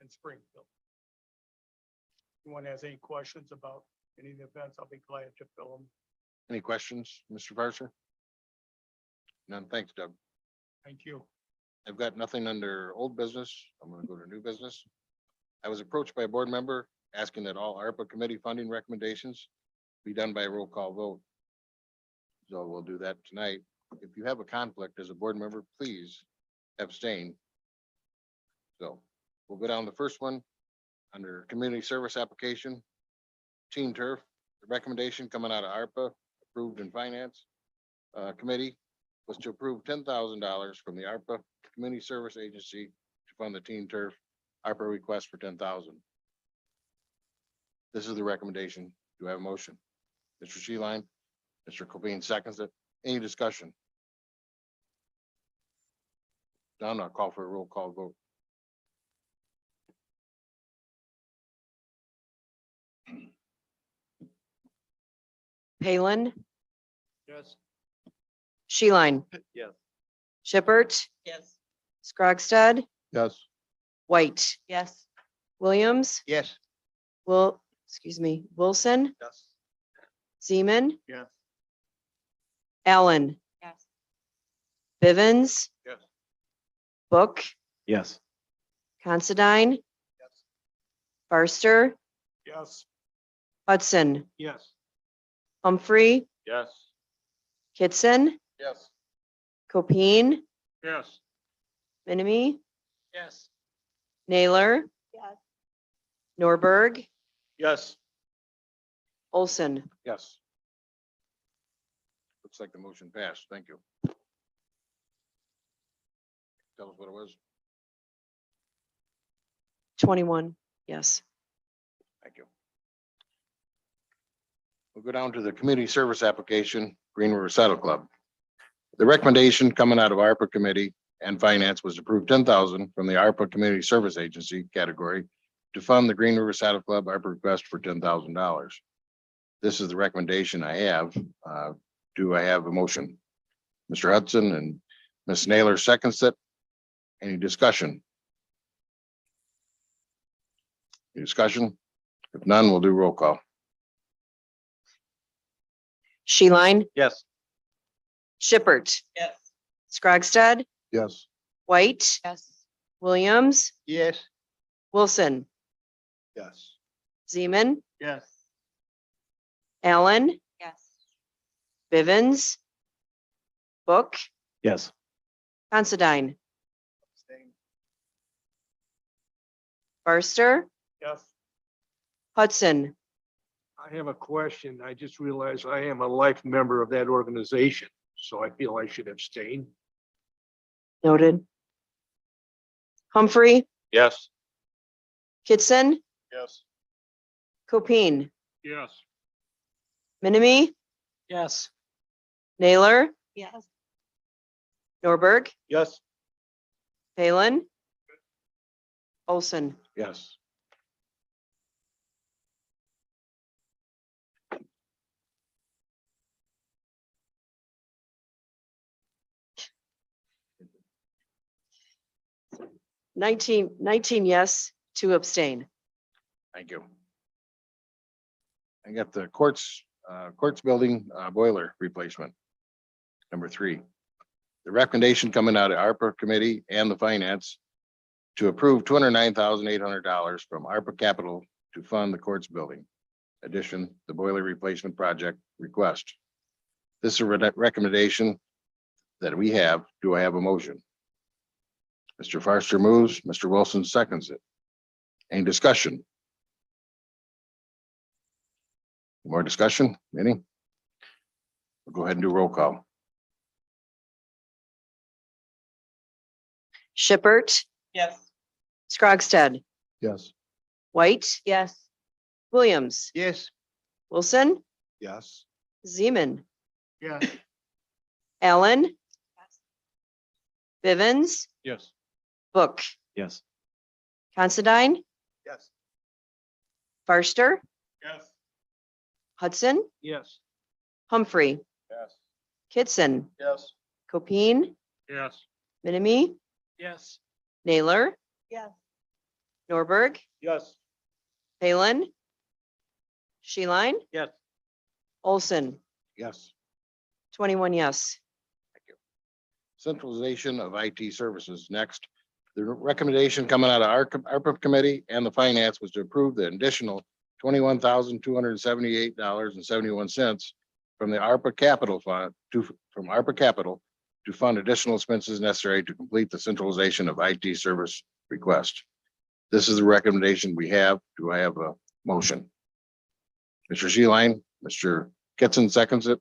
in Springfield. If anyone has any questions about any of the events, I'll be glad to fill them. Any questions, Mr. Barster? None. Thanks, Doug. Thank you. I've got nothing under old business. I'm gonna go to new business. I was approached by a board member asking that all ARPA committee funding recommendations be done by a roll call vote. So we'll do that tonight. If you have a conflict as a board member, please abstain. So we'll go down the first one under community service application. Team Turf, the recommendation coming out of ARPA, approved in finance committee, was to approve $10,000 from the ARPA Community Service Agency to fund the Team Turf ARPA request for $10,000. This is the recommendation. Do I have a motion? Mr. Sheeline, Mr. Cobain seconds it. Any discussion? Done. I'll call for a roll call vote. Palin, Yes. Sheeline, Yes. Shippert, Yes. Scrogstad, Yes. White, Yes. Williams, Yes. Wilson, Yes. Seaman, Yes. Allen, Yes. Bivens, Yes. Book, Yes. Considine, Barster, Yes. Hudson, Yes. Humphrey, Yes. Kitson, Yes. Copine, Yes. Minimi, Yes. Naylor. Norberg, Yes. Olson. Yes. Looks like the motion passed. Thank you. Tell us what it was. 21, yes. Thank you. We'll go down to the community service application, Green River Saddle Club. The recommendation coming out of ARPA committee and finance was approved 10,000 from the ARPA Community Service Agency category to fund the Green River Saddle Club ARPA request for $10,000. This is the recommendation I have. Do I have a motion? Mr. Hudson and Ms. Naylor seconds it. Any discussion? Any discussion? If none, we'll do roll call. Sheline, Yes. Shippert, Yes. Scrogstad, Yes. White, Yes. Williams, Yes. Wilson, Yes. Zeman, Yes. Allen, Yes. Bivens, Book, Yes. Considine, Barster, Yes. Hudson. I have a question. I just realized I am a life member of that organization, so I feel I should abstain. Noted. Humphrey, Yes. Kitson, Yes. Copine, Yes. Minimi, Yes. Naylor, Yes. Norberg, Yes. Palin, Olson. Yes. Nineteen yes, 2 abstain. Thank you. I got the courts building boiler replacement. Number 3. The recommendation coming out of ARPA committee and the finance to approve $209,800 from ARPA capital to fund the courts building. Addition, the boiler replacement project request. This is a recommendation that we have. Do I have a motion? Mr. Forster moves, Mr. Wilson seconds it. Any discussion? More discussion? Any? We'll go ahead and do roll call. Shippert, Yes. Scrogstad, Yes. White. Yes. Williams, Yes. Wilson, Yes. Zeman, Yes. Allen, Bivens, Yes. Book, Yes. Considine, Yes. Barster, Yes. Hudson, Yes. Humphrey, Yes. Kitson, Yes. Copine, Yes. Minimi, Yes. Naylor, Yes. Norberg, Yes. Palin, Sheline, Yes. Olson. Yes. 21 yes. Centralization of IT services. Next, the recommendation coming out of our ARPA committee and the finance was to approve the additional $21,278.71 from the ARPA capital fund from ARPA capital to fund additional expenses necessary to complete the centralization of IT service request. This is the recommendation we have. Do I have a motion? Mr. Sheline, Mr. Kitson seconds it.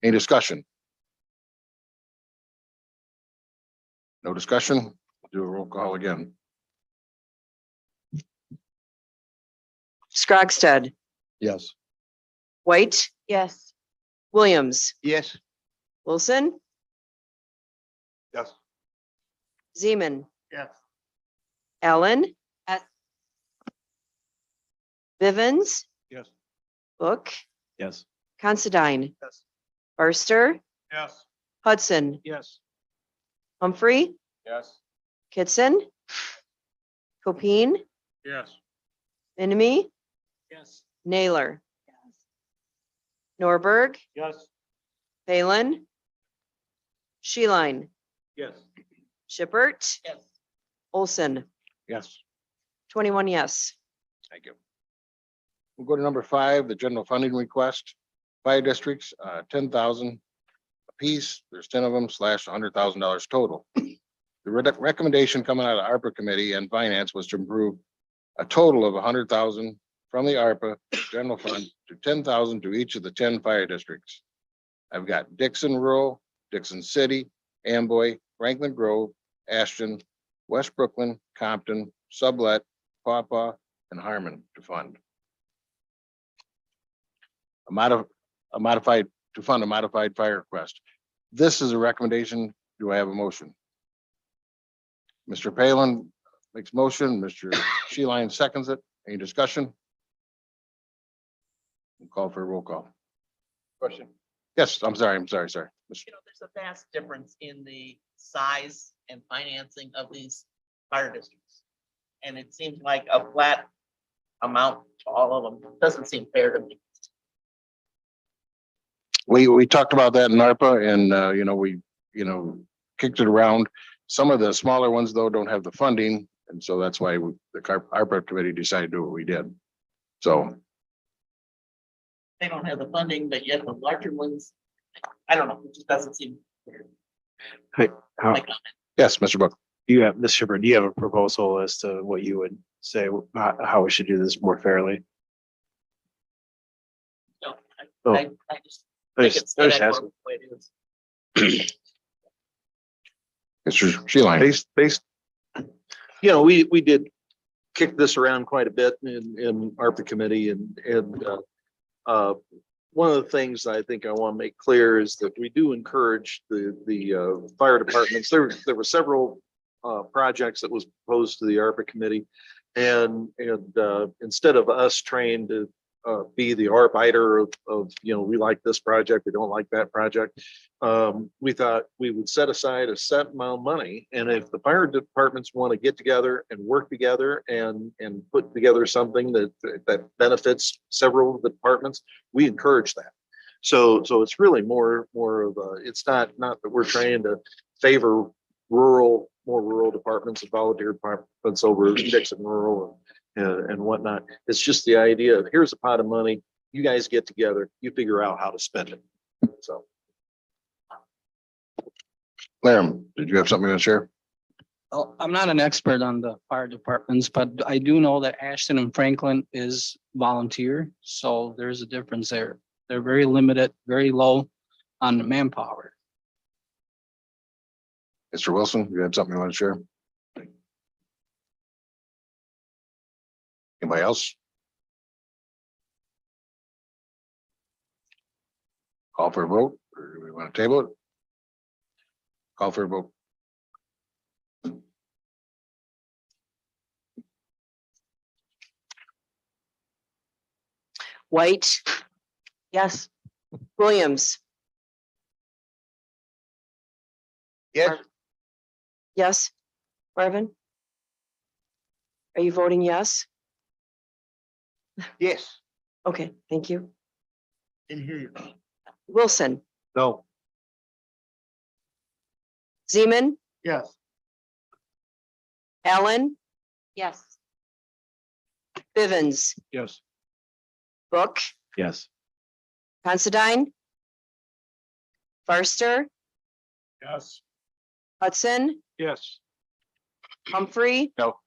Any discussion? No discussion? Do a roll call again. Scrogstad, Yes. White, Yes. Williams, Yes. Wilson, Yes. Zeman, Yes. Allen. Yes. Bivens, Yes. Book, Yes. Considine, Yes. Barster, Yes. Hudson, Yes. Humphrey, Yes. Kitson, Copine, Yes. Minimi, Yes. Naylor, Norberg, Yes. Palin, Sheline, Yes. Shippert, Yes. Olson. Yes. 21 yes. Thank you. We'll go to number 5, the general funding request. Fire districts, 10,000 apiece. There's 10 of them slash $100,000 total. The recommendation coming out of ARPA committee and finance was to improve a total of 100,000 from the ARPA general fund to 10,000 to each of the 10 fire districts. I've got Dixon Rural, Dixon City, Amboy, Franklin Grove, Ashton, West Brooklyn, Compton, Sublet, Pawpaw, and Harmon to fund. A modified to fund a modified fire request. This is a recommendation. Do I have a motion? Mr. Palin makes motion. Mr. Sheeline seconds it. Any discussion? We'll call for a roll call. Question. Yes, I'm sorry. Sorry. You know, there's a vast difference in the size and financing of these fire districts. And it seems like a flat amount to all of them doesn't seem fair to me. We talked about that in ARPA and, we kicked it around. Some of the smaller ones, though, don't have the funding. And so that's why the ARPA committee decided to do what we did. So, They don't have the funding, but yet the larger ones, I don't know, it just doesn't seem fair. Hey, how, Like, yes, Mr. Book. do you have, Mr. Shepherd, do you have a proposal as to what you would say, how we should do this more fairly? no, Oh. I just think it's I was inadequate the way it is. Mr. Sheeline. Based, we did kick this around quite a bit in ARPA committee and one of the things I think I want to make clear is that we do encourage the fire departments. There were several projects that was proposed to the ARPA committee. And instead of us trained to be the arbiter of, we like this project, we don't like that project. We thought we would set aside a set amount of money. And if the fire departments want to get together and work together and put together something that benefits several of the departments, we encourage that. So it's really more of a, it's not that we're trying to favor more rural departments and volunteer departments over Dixon rural and whatnot. It's just the idea of here's a pot of money, you guys get together, you figure out how to spend it. So. Larry, did you have something to share? Well, I'm not an expert on the fire departments, but I do know that Ashton and Franklin is volunteer, so there's a difference there. They're very limited, very low on the manpower. Mr. Wilson, you have something you want to share? Anybody else? Call for a vote, or do we want to table it? Call for a vote. White, Yes. Williams. Yes. Yes. Marvin? Are you voting yes? Yes. Okay, thank you. Didn't hear you. Wilson, No. Zeman, Yes. Allen, Yes. Bivens, Yes. Book, Yes. Considine, Farster, Yes. Hudson, Yes. Humphrey. No.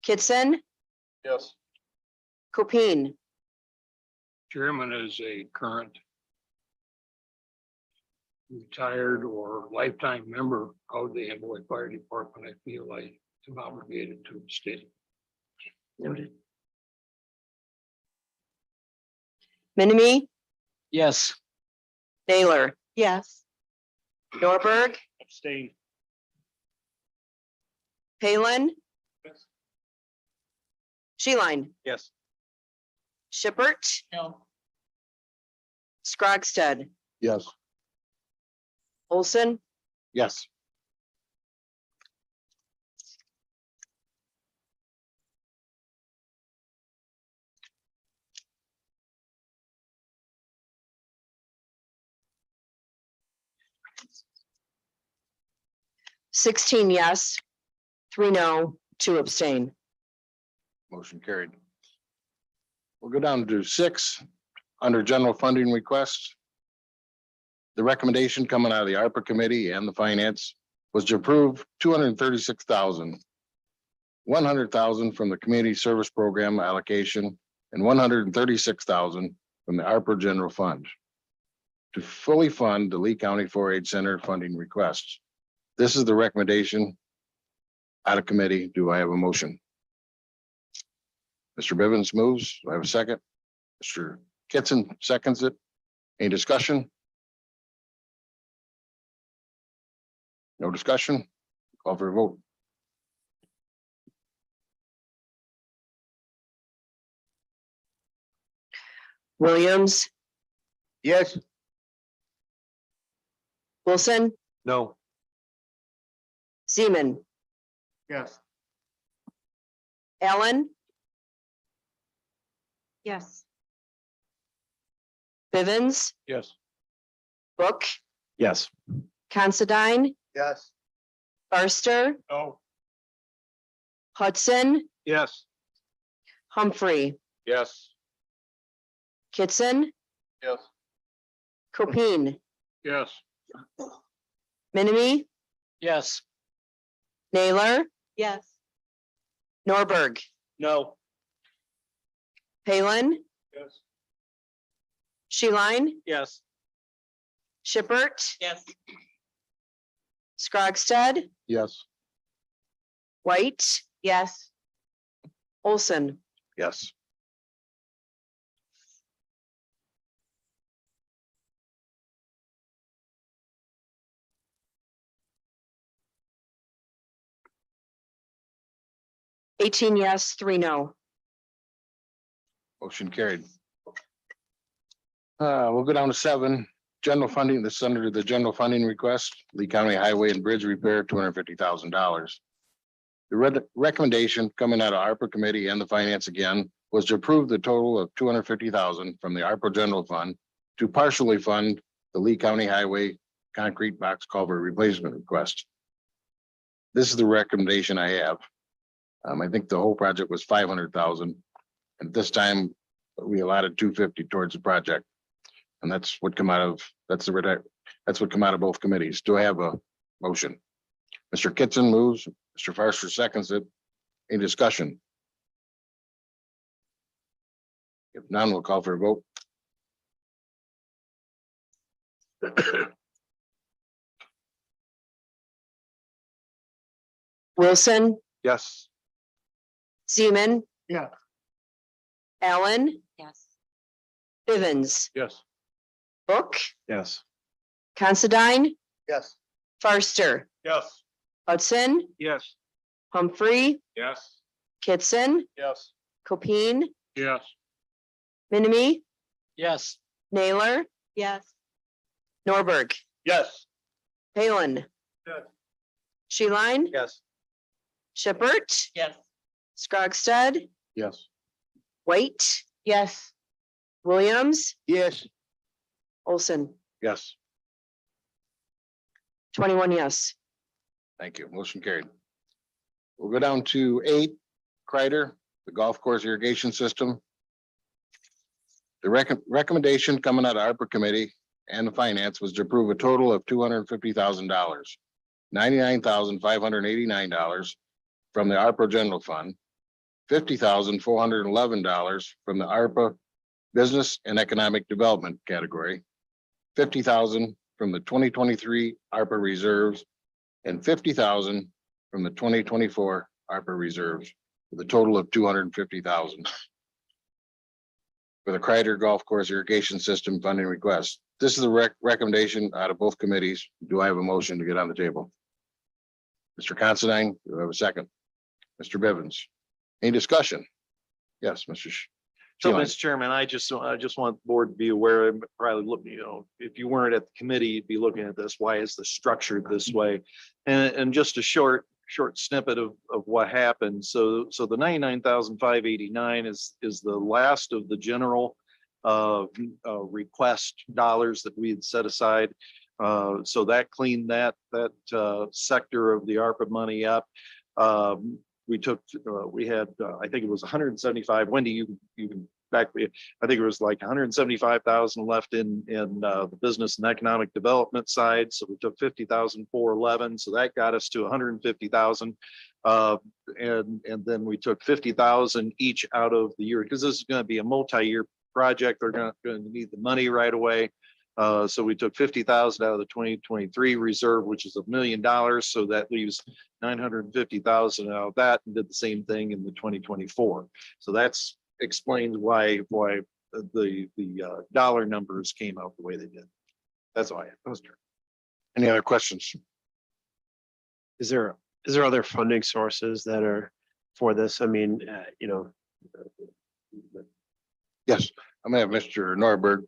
Kitson, Yes. Copine. Chairman is a current retired or lifetime member of the Amboy Fire Department. I feel like I'm obligated to abstain. Noted. Minimi, Yes. Naylor, Yes. Norberg, Abstain. Palin. Sheeline, Yes. Shippert, No, Scrogstead, Yes. Olson, Yes. $16 yes, 3 no, 2 abstain. Motion carried. We'll go down to 6, under general funding requests. The recommendation coming out of the ARPA committee and the finance was to approve 236,000. 100,000 from the community service program allocation and 136,000 from the ARPA general fund to fully fund the Lee County 4-H Center funding requests. This is the recommendation out of committee. Do I have a motion? Mr. Bivens moves. Do I have a second? Mr. Kitson seconds it. Any discussion? No discussion? Call for a vote. Williams, Yes. Wilson, No. Seaman, Yes. Allen, Yes. Bivens, Yes. Book, Yes. Considine, Yes. Barster, No. Hudson, Yes. Humphrey, Yes. Kitson, Yes. Copine, Yes. Minimi, Yes. Naylor, Yes. Norberg, No. Palin, Yes. Sheline, Yes. Shippert, Yes. Scrogstad, Yes. White, Yes. Olson. Yes. Eighteen yes, 3 no. Motion carried. We'll go down to 7, general funding. This is under the general funding request, Lee County Highway and Bridge Repair, $250,000. The recommendation coming out of ARPA committee and the finance again was to approve the total of 250,000 from the ARPA general fund to partially fund the Lee County Highway concrete box culvert replacement request. This is the recommendation I have. I think the whole project was 500,000. And this time we allotted 250 towards the project. And that's what come out of, that's what come out of both committees. Do I have a motion? Mr. Kitson moves, Mr. Forster seconds it. Any discussion? If none, we'll call for a vote. Wilson, Yes. Seaman. Yeah. Allen, Yes. Bivens, Yes. Book, Yes. Considine, Yes. Farster, Yes. Hudson, Yes. Humphrey, Yes. Kitson, Yes. Copine, Yes. Minimi, Yes. Naylor, Yes. Norberg, Yes. Palin, Yes. Sheline, Yes. Shippert, Yes. Scrogstad, Yes. White, Yes. Williams, Yes. Olson. Yes. 21 yes. Thank you. Motion carried. We'll go down to 8, Kreider, the golf course irrigation system. The recommendation coming out of ARPA committee and the finance was to approve a total of $250,000, $99,589 from the ARPA general fund, $50,411 from the ARPA business and economic development category, $50,000 from the 2023 ARPA reserves, and $50,000 from the 2024 ARPA reserves, with a total of $250,000 for the Kreider Golf Course Irrigation System funding request. This is the recommendation out of both committees. Do I have a motion to get on the table? Mr. Considine, do I have a second? Mr. Bivens, any discussion? Yes, Mr. So, Sheehan. Mr. Chairman, I just want the board to be aware, probably look, if you weren't at the committee, you'd be looking at this. Why is this structured this way? And just a short snippet of what happened. So the 99,589 is the last of the general request dollars that we had set aside. So that cleaned that sector of the ARPA money up. We had, I think it was 175. Wendy, you can back, I think it was like 175,000 left in the business and economic development side. So we took 50,000, 411. So that got us to 150,000. And then we took 50,000 each out of the year, because this is going to be a multi-year project. They're going to need the money right away. So we took 50,000 out of the 2023 reserve, which is $1 million. So that leaves 950,000 out of that, and did the same thing in the 2024. So that's explains why the dollar numbers came out the way they did. That's all I have. Any other questions? Is there other funding sources that are for this? I mean, Yes, I'm gonna have Mr. Norberg.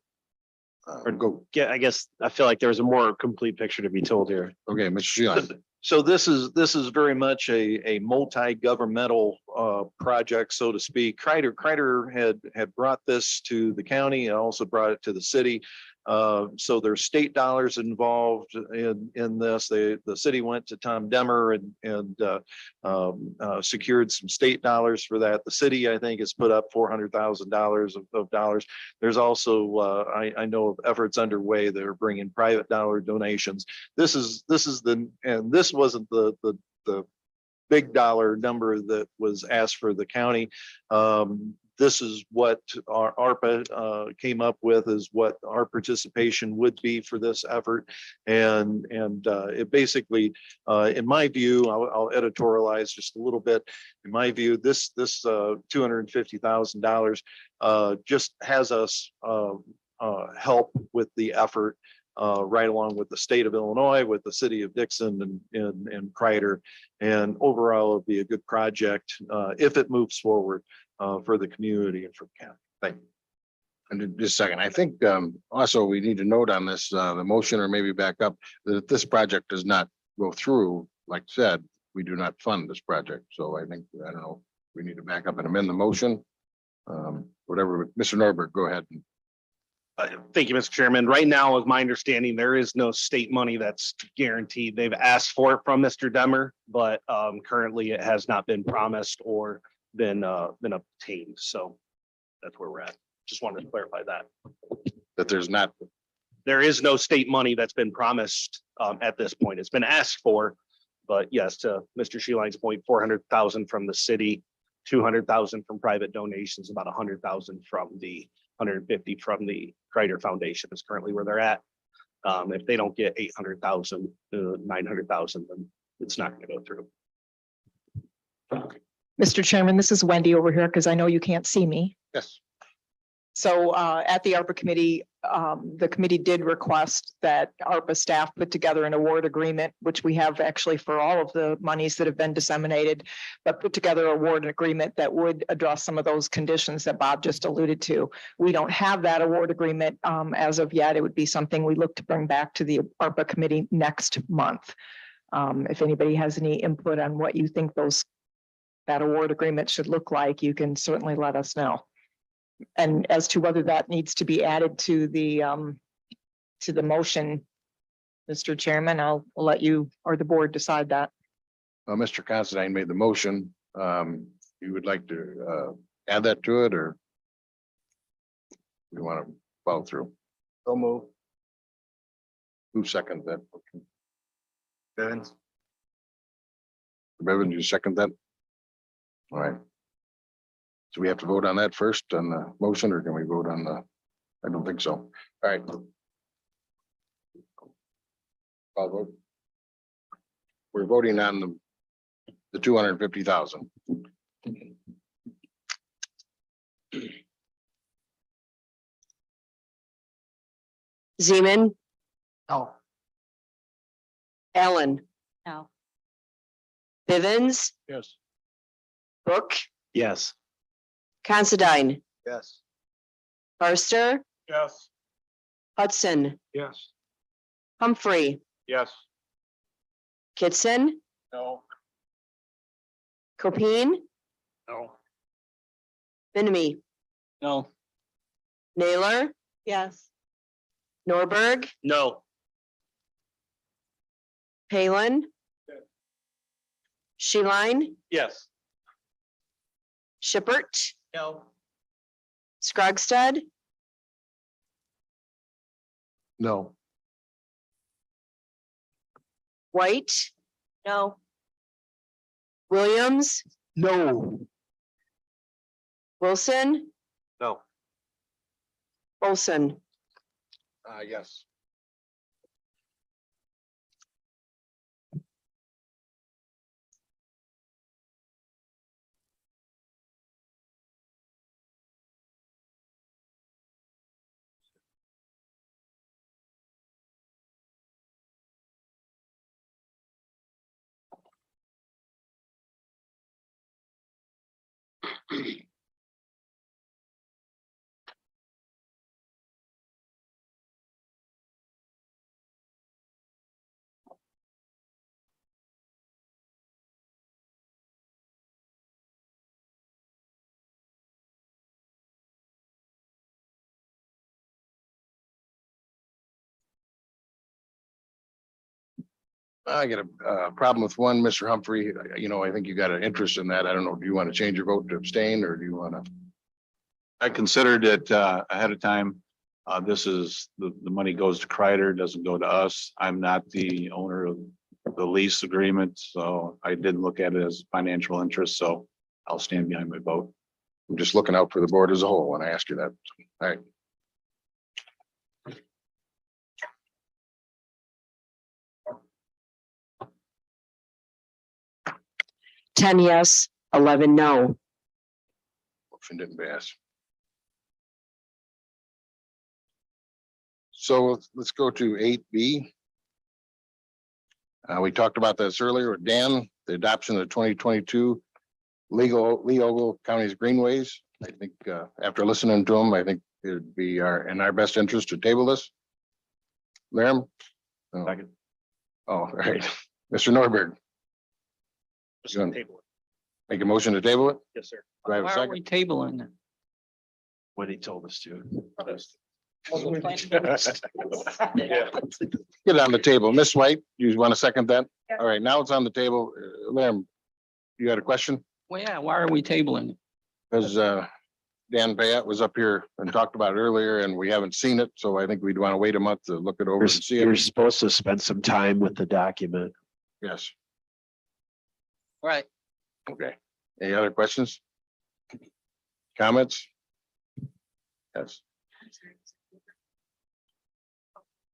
Go. yeah, I guess I feel like there's a more complete picture to be told here. Okay, Mr. Sheehan. So this is very much a multi-governmental project, so to speak. Kreider had brought this to the county and also brought it to the city. So there's state dollars involved in this. The city went to Tom Demmer and secured some state dollars for that. The city, I think, has put up $400,000 of dollars. There's also I know of efforts underway that are bringing private dollar donations. This wasn't the big dollar number that was asked for the county. This is what our ARPA came up with, is what our participation would be for this effort. And it basically, in my view, I'll editorialize just a little bit. In my view, this $250,000 just has us help with the effort, right along with the state of Illinois, with the city of Dixon and Kreider. And overall, it'll be a good project if it moves forward for the community and for the county. Thank you. And in just a second, I think also we need to note on this, the motion, or maybe back up, that if this project does not go through, like said, we do not fund this project. So I think, I don't know, we need to back up and amend the motion. Whatever, Mr. Norberg, go ahead. Thank you, Mr. Chairman. Right now, with my understanding, there is no state money that's guaranteed. They've asked for it from Mr. Demmer, but currently it has not been promised or been obtained. So that's where we're at. Just wanted to clarify that. That There is no state money that's been promised at this point. It's been asked for, but yes, to Mr. Sheeline's point, 400,000 from the city, 200,000 from private donations, about 100,000 from the 150 from the Kreider Foundation is currently where they're at. If they don't get 800,000, 900,000, then it's not going to go through. Mr. Chairman, this is Wendy over here because I know you can't see me. Yes. So at the ARPA committee, the committee did request that ARPA staff put together an award agreement, which we have actually for all of the monies that have been disseminated, but put together an award agreement that would address some of those conditions that Bob just alluded to. We don't have that award agreement as of yet. It would be something we look to bring back to the ARPA committee next month. If anybody has any input on what you think that award agreement should look like, you can certainly let us know. And as to whether that needs to be added to the motion, Mr. Chairman, I'll let you or the board decide that. Mr. Considine made the motion. You would like to add that to it, or you want to follow through? So move. Who seconded that? Bevins. Bevan, you second that? All right. So we have to vote on that first on the motion, or can we vote on the? I don't think so. All right. I'll vote. We're voting on the 250,000. Zeman, No. Allen, No. Bivens, Yes. Book, Yes. Considine, Yes. Barster, Yes. Hudson, Yes. Humphrey, Yes. Kitson, No. Copine, No. Benamy, No. Naylor. Yes. Norberg, No. Palin. Sheline, Yes. Shippert, No. Scrugstead, No. White, No. Williams, No. Wilson, No. Olson. Yes. I got a problem with one, Mr. Humphrey. You know, I think you got an interest in that. I don't know. Do you want to change your vote to abstain or do you want to? I considered it ahead of time. This is, the money goes to Kreider, doesn't go to us. I'm not the owner of the lease agreement, so I didn't look at it as financial interest, so I'll stand behind my vote. I'm just looking out for the board as a whole when I ask you that. All right. Ten yes, 11 no. Motion didn't pass. So let's go to 8B. We talked about this earlier with Dan, the adoption of the 2022 Leogal County's Greenways. I think after listening to them, I think it'd be in our best interest to table this. Larry? Oh, Second. all right. Mr. Norberg, Just You want- table it. make a motion to table it? Yes, sir. Do I have a Why are second? we tabling it? What he told us to. Get it on the table. Miss White, you want to second that? All right, now it's on the table. Larry, you had a question? Well, yeah, why are we tabling it? Because Dan Payette was up here and talked about it earlier and we haven't seen it, so I think we'd want to wait a month to look it over and see You're it. supposed to spend some time with the document. Yes, Right. okay. Any other questions? Comments? Yes.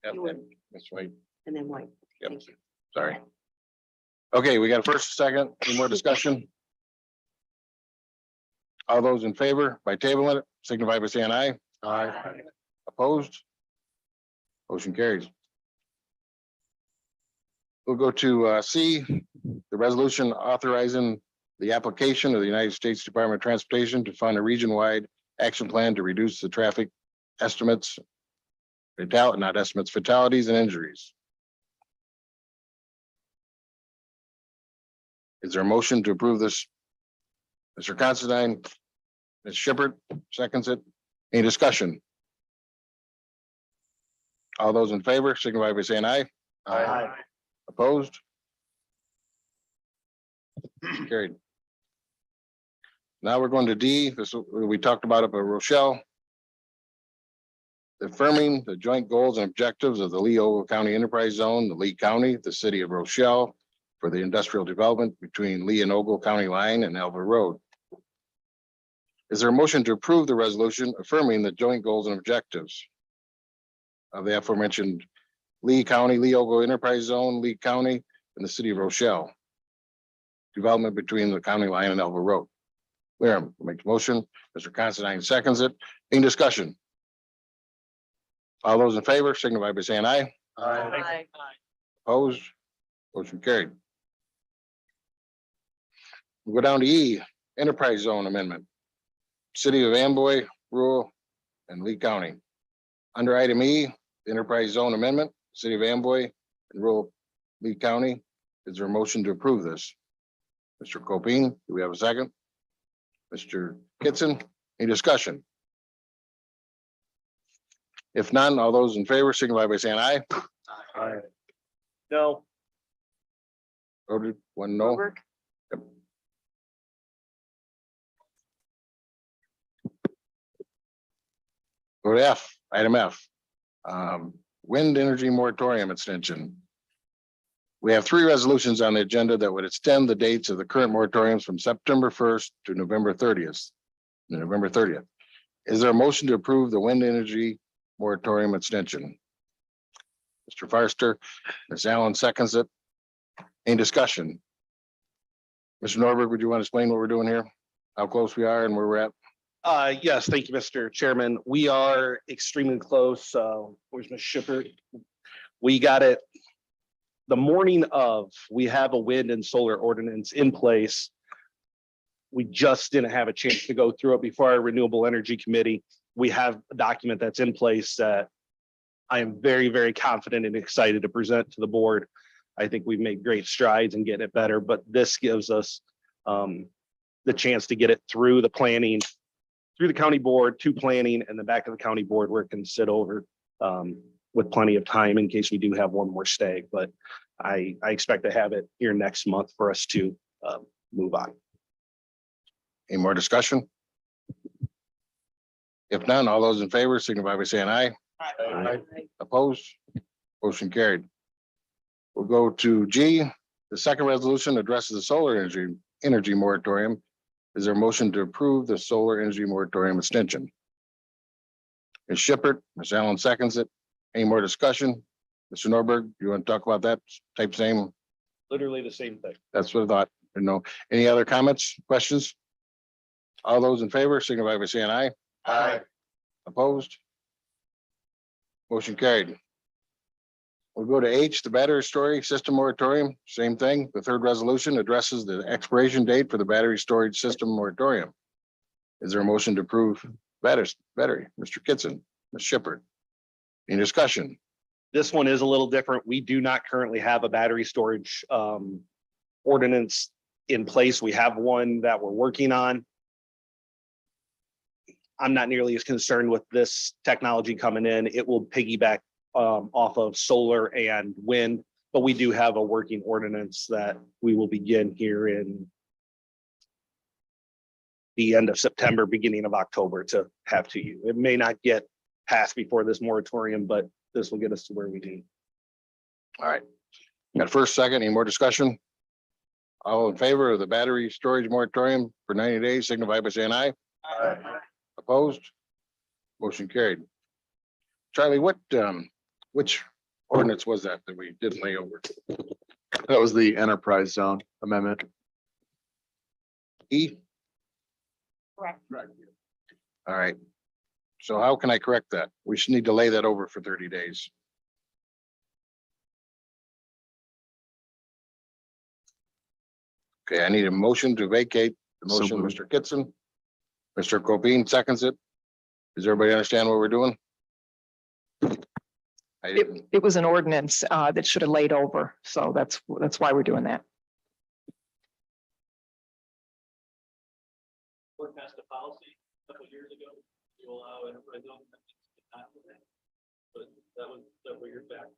Yep, and Ms. White, And then White. yep, Thank you. sorry. Okay, we got a first, second, any more discussion? All those in favor by tabling it, signify by saying aye. Aye. Opposed? Motion carries. We'll go to C, the resolution authorizing the application of the United States Department of Transportation to fund a region-wide action plan to reduce the traffic estimates, not estimates, fatalities and injuries. Is there a motion to approve this? Mr. Considine, Ms. Shippert seconds it. Any discussion? All those in favor, signify by saying aye. Aye. Opposed? Carried. Now we're going to D, this, we talked about it, but Rochelle. Affirming the joint goals and objectives of the Leogal County Enterprise Zone, the Lee County, the city of Rochelle, for the industrial development between Lee and Ogle County Line and Elva Road. Is there a motion to approve the resolution affirming the joint goals and objectives of the aforementioned Lee County, Leogal Enterprise Zone, Lee County, and the city of Rochelle? Development between the county line and Elva Road. Wareham makes motion, Mr. Considine seconds it. Any discussion? All those in favor signify by saying aye. Aye. Opposed? Motion carried. We go down to E, Enterprise Zone Amendment. City of Amboy, Rural, and Lee County. Under item E, the Enterprise Zone Amendment, City of Amboy and Rural Lee County. Is there a motion to approve this? Mr. Copine, do we have a second? Mr. Kitson, any discussion? If none, all those in favor signify by saying aye. Aye. No. Voted one no. Norberg, Go to F, item F. Wind energy moratorium extension. We have three resolutions on the agenda that would extend the dates of the current moratoriums from September first to November thirtieth. Is there a motion to approve the wind energy moratorium extension? Mr. Forster, Ms. Allen seconds it. Any discussion? Mr. Norberg, would you want to explain what we're doing here? How close we are and where we're at? Yes, thank you, Mr. Chairman. We are extremely close. Where's Ms. Shipper? We got it. The morning of, we have a wind and solar ordinance in place. We just didn't have a chance to go through it before our renewable energy committee. We have a document that's in place that I am very, very confident and excited to present to the board. I think we've made great strides in getting it better, but this gives us the chance to get it through the planning, through the county board to planning and the back of the county board where it can sit over with plenty of time in case we do have one more stay. But I expect to have it here next month for us to move on. Any more discussion? If none, all those in favor signify by saying aye. Aye. Opposed? Motion carried. We'll go to G. The second resolution addresses the solar energy moratorium. Is there a motion to approve the solar energy moratorium extension? Ms. Shippert, Ms. Allen seconds it. Any more discussion? Mr. Norberg, you want to talk about that type same? Literally the same thing. That's what I thought. No. Any other comments, questions? All those in favor signify by saying aye. Aye. Opposed? Motion carried. We'll go to H, the battery storage system moratorium. Same thing. The third resolution addresses the expiration date for the battery storage system moratorium. Is there a motion to approve battery? Mr. Kitson, Ms. Shippert. Any discussion? This one is a little different. We do not currently have a battery storage ordinance in place. We have one that we're working on. I'm not nearly as concerned with this technology coming in. It will piggyback off of solar and wind, but we do have a working ordinance that we will begin here in the end of September, beginning of October to have to you. It may not get passed before this moratorium, but this will get us to where we need. All right. Got first, second, any more discussion? All in favor of the battery storage moratorium for 90 days, signify by saying aye. Aye. Opposed? Motion carried. Charlie, which ordinance was that we didn't lay over? That was the enterprise zone amendment. E? Correct. All right. So how can I correct that? We should need to lay that over for 30 days. Okay, I need a motion to vacate the So motion, moved. Mr. Kitson. Mr. Copine seconds it. Does everybody understand what we're doing? I didn't. It was an ordinance that should have laid over. So that's why we're doing that. Board passed a policy a couple of years ago to allow enterprise zone. But that was several years back.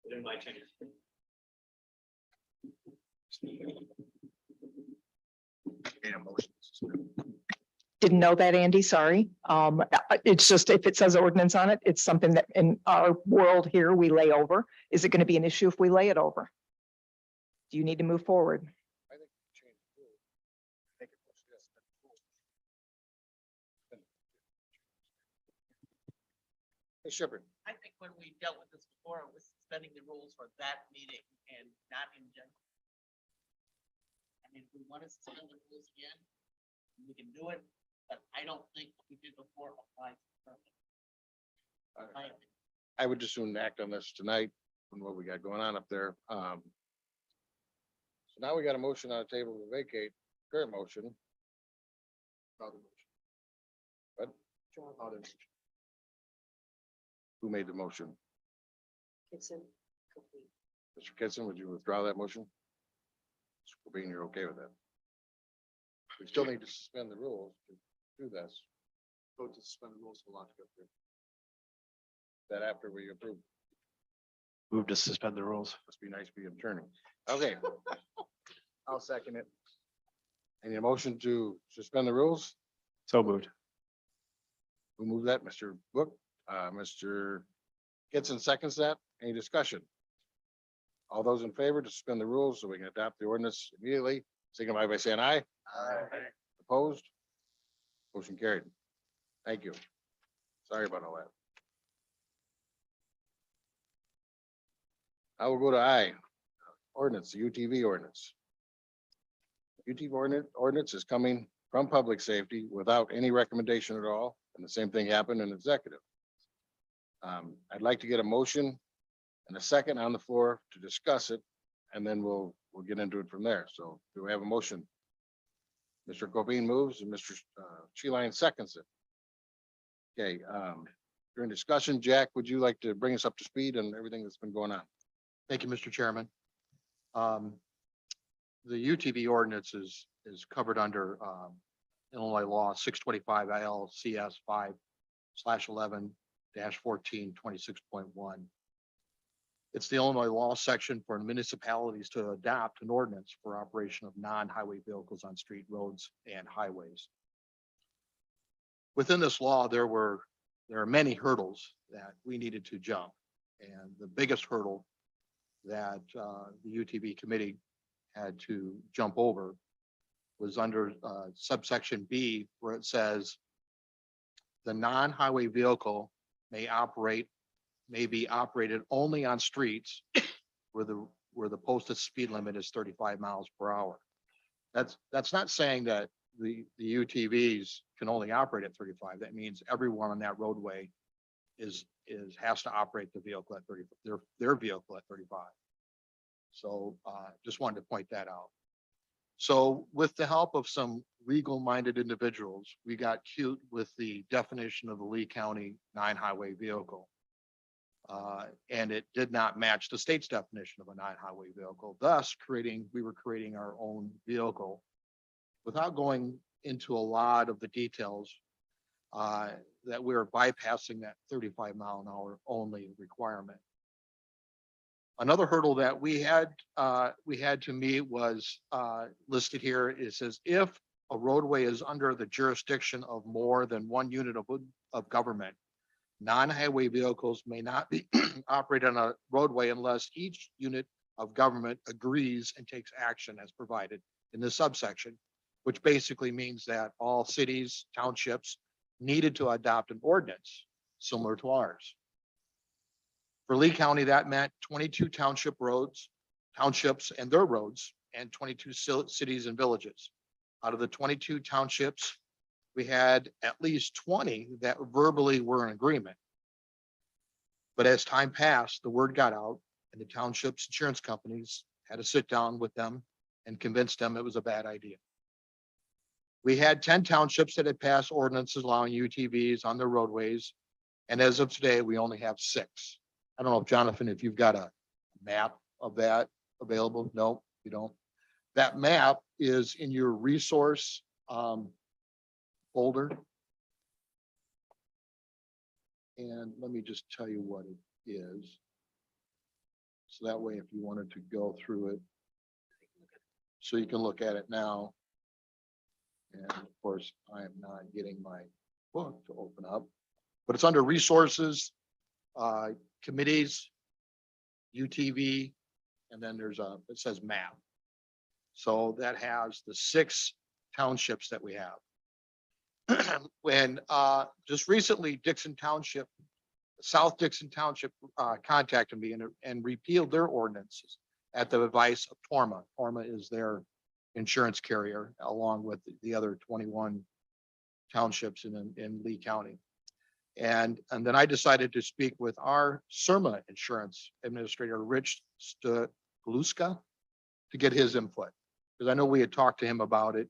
But in my tenure. Need a motion. Didn't know that, Andy, sorry. It's just, if it says ordinance on it, it's something that in our world here, we lay over. Is it going to be an issue if we lay it over? Do you need to move forward? I think we change the rule. Make it more suggestive. Hey, Shepherd. I think when we dealt with this before, it was suspending the rules for that meeting and not in general. I mean, if we want to suspend the rules again, we can do it, but I don't think what we did before applies. I would just soon act on this tonight and what we got going on up there. So now we got a motion on the table to vacate current motion. What? Who made the motion? Kitson. Mr. Kitson, would you withdraw that motion? Mr. Cobain, you're okay with that? We still need to suspend the rules to do this. Vote to suspend the rules will not go through. That after we approve, Move to suspend the rules. must be nice being attorney. Okay. I'll second it. Any motion to suspend the rules? So moved. Who moved that? Mr. Book, Mr. Gibson seconds that. Any discussion? All those in favor to suspend the rules so we can adopt the ordinance immediately, signify by saying aye. Opposed? Motion carried. Thank you. Sorry about all that. I will go to I, ordinance, the UTV ordinance. Ordinance is coming from public safety without any recommendation at all, and the same thing happened in executive. I'd like to get a motion and a second on the floor to discuss it, and then we'll get into it from there. So do we have a motion? Mr. Cobine moves and Mr. Sheeline seconds it. Okay, during discussion, Jack, would you like to bring us up to speed on everything that's been going on? Thank you, Mr. Chairman. The UTV ordinance is covered under Illinois law 625 ILCS 5/11-14/26.1. It's the Illinois law section for municipalities to adopt an ordinance for operation of non-highway vehicles on street roads and highways. Within this law, there are many hurdles that we needed to jump. And the biggest hurdle that the UTV committee had to jump over was under subsection B, where it says the non-highway vehicle may be operated only on streets where the posted speed limit is 35 miles per hour. That's not saying that the UTVs can only operate at 35. That means everyone on that roadway has to operate the vehicle at 30, their vehicle at 35. So just wanted to point that out. So with the help of some legal-minded individuals, we got cute with the definition of the Lee County non-highway vehicle. And it did not match the state's definition of a non-highway vehicle, thus we were creating our own vehicle. Without going into a lot of the details, that we were bypassing that 35-mile-an-hour only requirement. Another hurdle that we had to meet was listed here. It says if a roadway is under the jurisdiction of more than one unit of government, non-highway vehicles may not be operated on a roadway unless each unit of government agrees and takes action as provided in this subsection, which basically means that all cities, townships needed to adopt an ordinance similar to ours. For Lee County, that meant 22 townships and their roads, and 22 cities and villages. Out of the 22 townships, we had at least 20 that verbally were in agreement. But as time passed, the word got out, and the township's insurance companies had to sit down with them and convince them it was a bad idea. We had 10 townships that had passed ordinances allowing UTVs on their roadways, and as of today, we only have 6. I don't know if Jonathan, if you've got a map of that available. No, you don't. That map is in your resource folder. And let me just tell you what it is. So that way, if you wanted to go through it, so you can look at it now. And of course, I am not getting my book to open up, but it's under resources, committees, UTV, and then it says map. So that has the 6 townships that we have. When just recently South Dixon Township contacted me and repealed their ordinances at the advice of Torma. Torma is their insurance carrier along with the other 21 townships in Lee County. And then I decided to speak with our CIRMA insurance administrator, Rich Stugluska, to get his input. Because I know we had talked to him about it.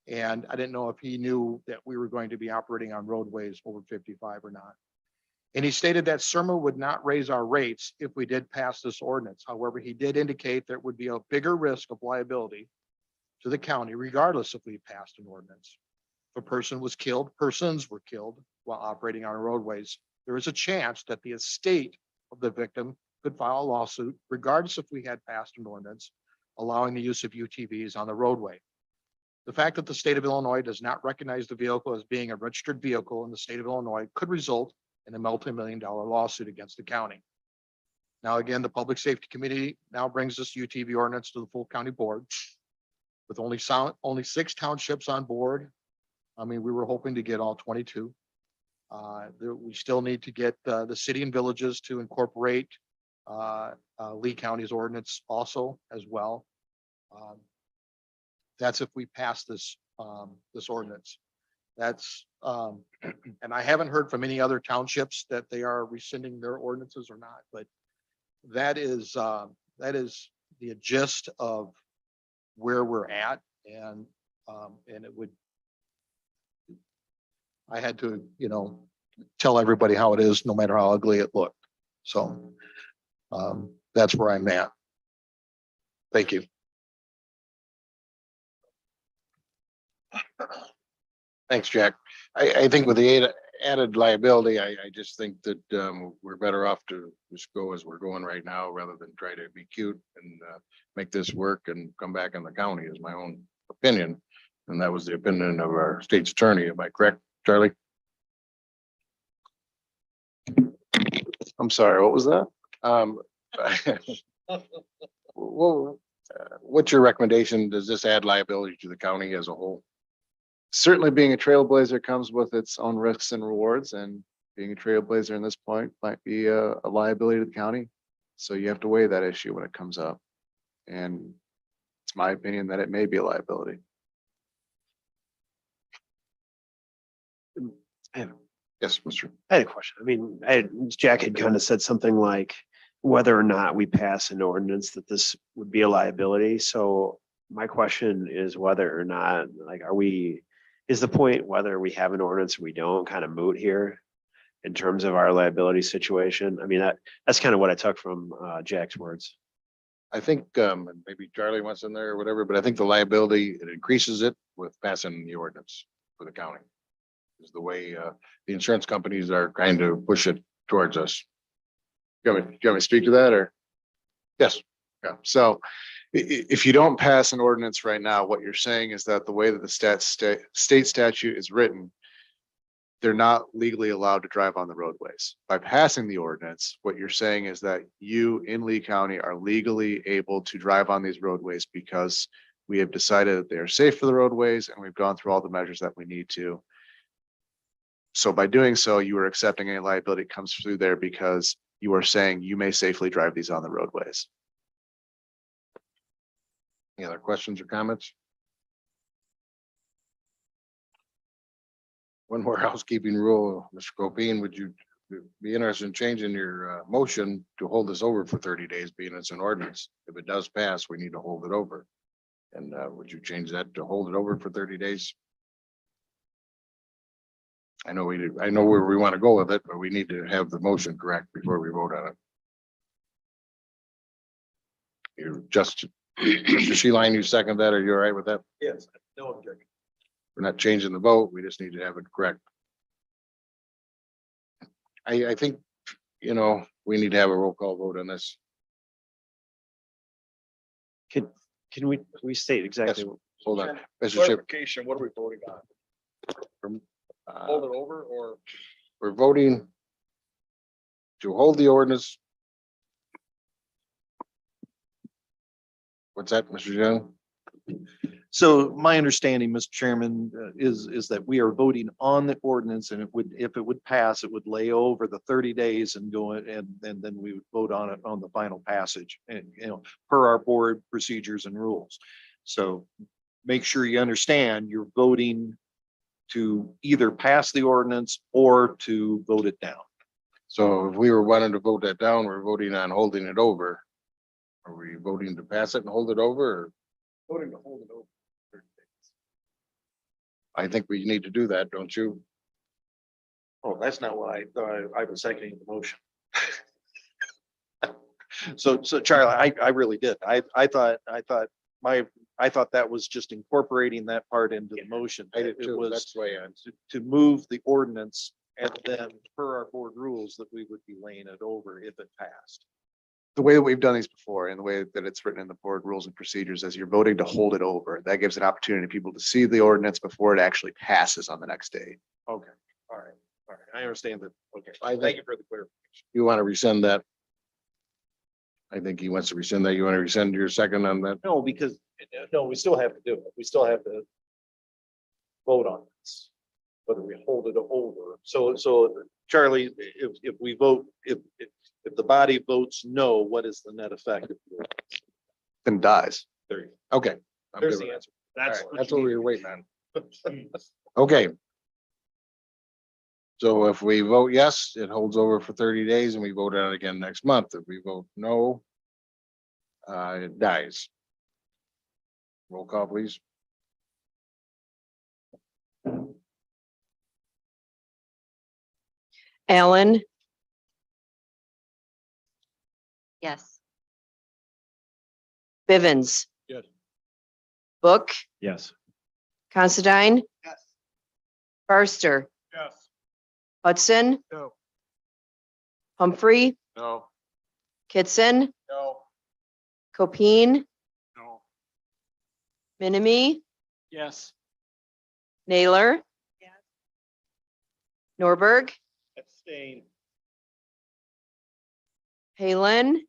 And I didn't know if he knew that we were going to be operating on roadways over 55 or not. And he stated that CIRMA would not raise our rates if we did pass this ordinance. However, he did indicate there would be a bigger risk of liability to the county, regardless if we passed an ordinance. If a persons were killed while operating on roadways, there is a chance that the estate of the victim could file a lawsuit, regardless if we had passed an ordinance allowing the use of UTVs on the roadway. The fact that the state of Illinois does not recognize the vehicle as being a registered vehicle in the state of Illinois could result in a multi-million-dollar lawsuit against the county. Now, again, the Public Safety Committee now brings this UTV ordinance to the full county board. With only 6 townships on board. I mean, we were hoping to get all 22. We still need to get the city and villages to incorporate Lee County's ordinance also as well. That's if we pass this ordinance. That's and I haven't heard from any other townships that they are rescinding their ordinances or not, but that is the gist of where we're at, and it would. I had to, tell everybody how it is, no matter how ugly it looked. So that's where I'm at. Thank you. Thanks, Jack. I think with the added liability, I just think that we're better off to just go as we're going right now rather than try to be cute and make this work and come back in the county is my own opinion. And that was the opinion of our state's attorney. Am I correct, Charlie? I'm sorry, what was that? Well, what's your recommendation? Does this add liability to the county as a whole? Certainly being a trailblazer comes with its own risks and rewards, and being a trailblazer in this point might be a liability to the county. So you have to weigh that issue when it comes up. And it's my opinion that it may be a liability. Yes, Mr. I had a question. I mean, Jack had kind of said something like whether or not we pass an ordinance that this would be a liability. So my question is whether or not, like, is the point whether we have an ordinance or we don't kind of moot here in terms of our liability situation? I mean, that's kind of what I took from Jack's words. I think maybe Charlie wants in there or whatever, but I think the liability, it increases it with passing the ordinance for the county. Is the way the insurance companies are kind to push it towards us. Do you want me to speak to that or? Yes, Yeah, so if you don't pass an ordinance right now, what you're saying is that the way that the state statute is written, they're not legally allowed to drive on the roadways. By passing the ordinance, what you're saying is that you in Lee County are legally able to drive on these roadways because we have decided that they are safe for the roadways and we've gone through all the measures that we need to. So by doing so, you are accepting any liability that comes through there because you are saying you may safely drive these on the roadways. any other questions or comments? One more housekeeping rule, Mr. Copine, would you be interested in changing your motion to hold this over for 30 days, being it's an ordinance? If it does pass, we need to hold it over. And would you change that to hold it over for 30 days? I know I know where we want to go with it, but we need to have the motion correct before we vote on it. You just, Mr. Sheeline, you second that? Are you all right with that? Yes, no objection. We're not changing the vote. We just need to have it correct. I think, we need to have a roll call vote on this. Can we state exactly? Hold on, Mr. Chip. Clarification, what are we voting on? uh, Hold it over or? We're voting to hold the ordinance. What's that, Mr. Young? So my understanding, Mr. Chairman, is that we are voting on the ordinance and if it would pass, it would lay over the 30 days and go in, and then we would vote on it on the final passage and, per our board procedures and rules. So make sure you understand you're voting to either pass the ordinance or to vote it down. So if we were wanting to vote that down, we're voting on holding it over. Are we voting to pass it and hold it over? Or? Voting to hold it over. I think we need to do that, don't you? Oh, that's not what I thought. I was seconding the motion. So Charlie, I really did. I thought that was just incorporating that part into the motion. I did It too. was That's the way to move the ordinance and then per our board rules that we would be laying it over if it passed. the way that we've done these before and the way that it's written in the board rules and procedures as you're voting to hold it over, that gives an opportunity to people to see the ordinance before it actually passes on the next day. Okay, all right, all right. I understand that. Okay, I think- thank you for the clarification. You want to rescind that? I think he wants to rescind that. You want to rescind your second on that? No, because, no, we still have to do it. We still have to vote on this, whether we hold it over. So Charlie, if we vote, if the body votes no, what is the net effect? Then dies. There you Okay. go. I'm There's good the with answer. that. All That's right, That's what we were waiting on. Okay. So if we vote yes, it holds over for 30 days and we vote on it again next month. If we vote no, it dies. Roll call, please. Allen, Yes. Bivens. Yes. Book, Yes. Considine. Yes. Barster, Yes. Hudson, No. Humphrey, No. Kitson, No. Copine, No. Minimi, Yes. Naylor. Norberg, Abstain. Halen.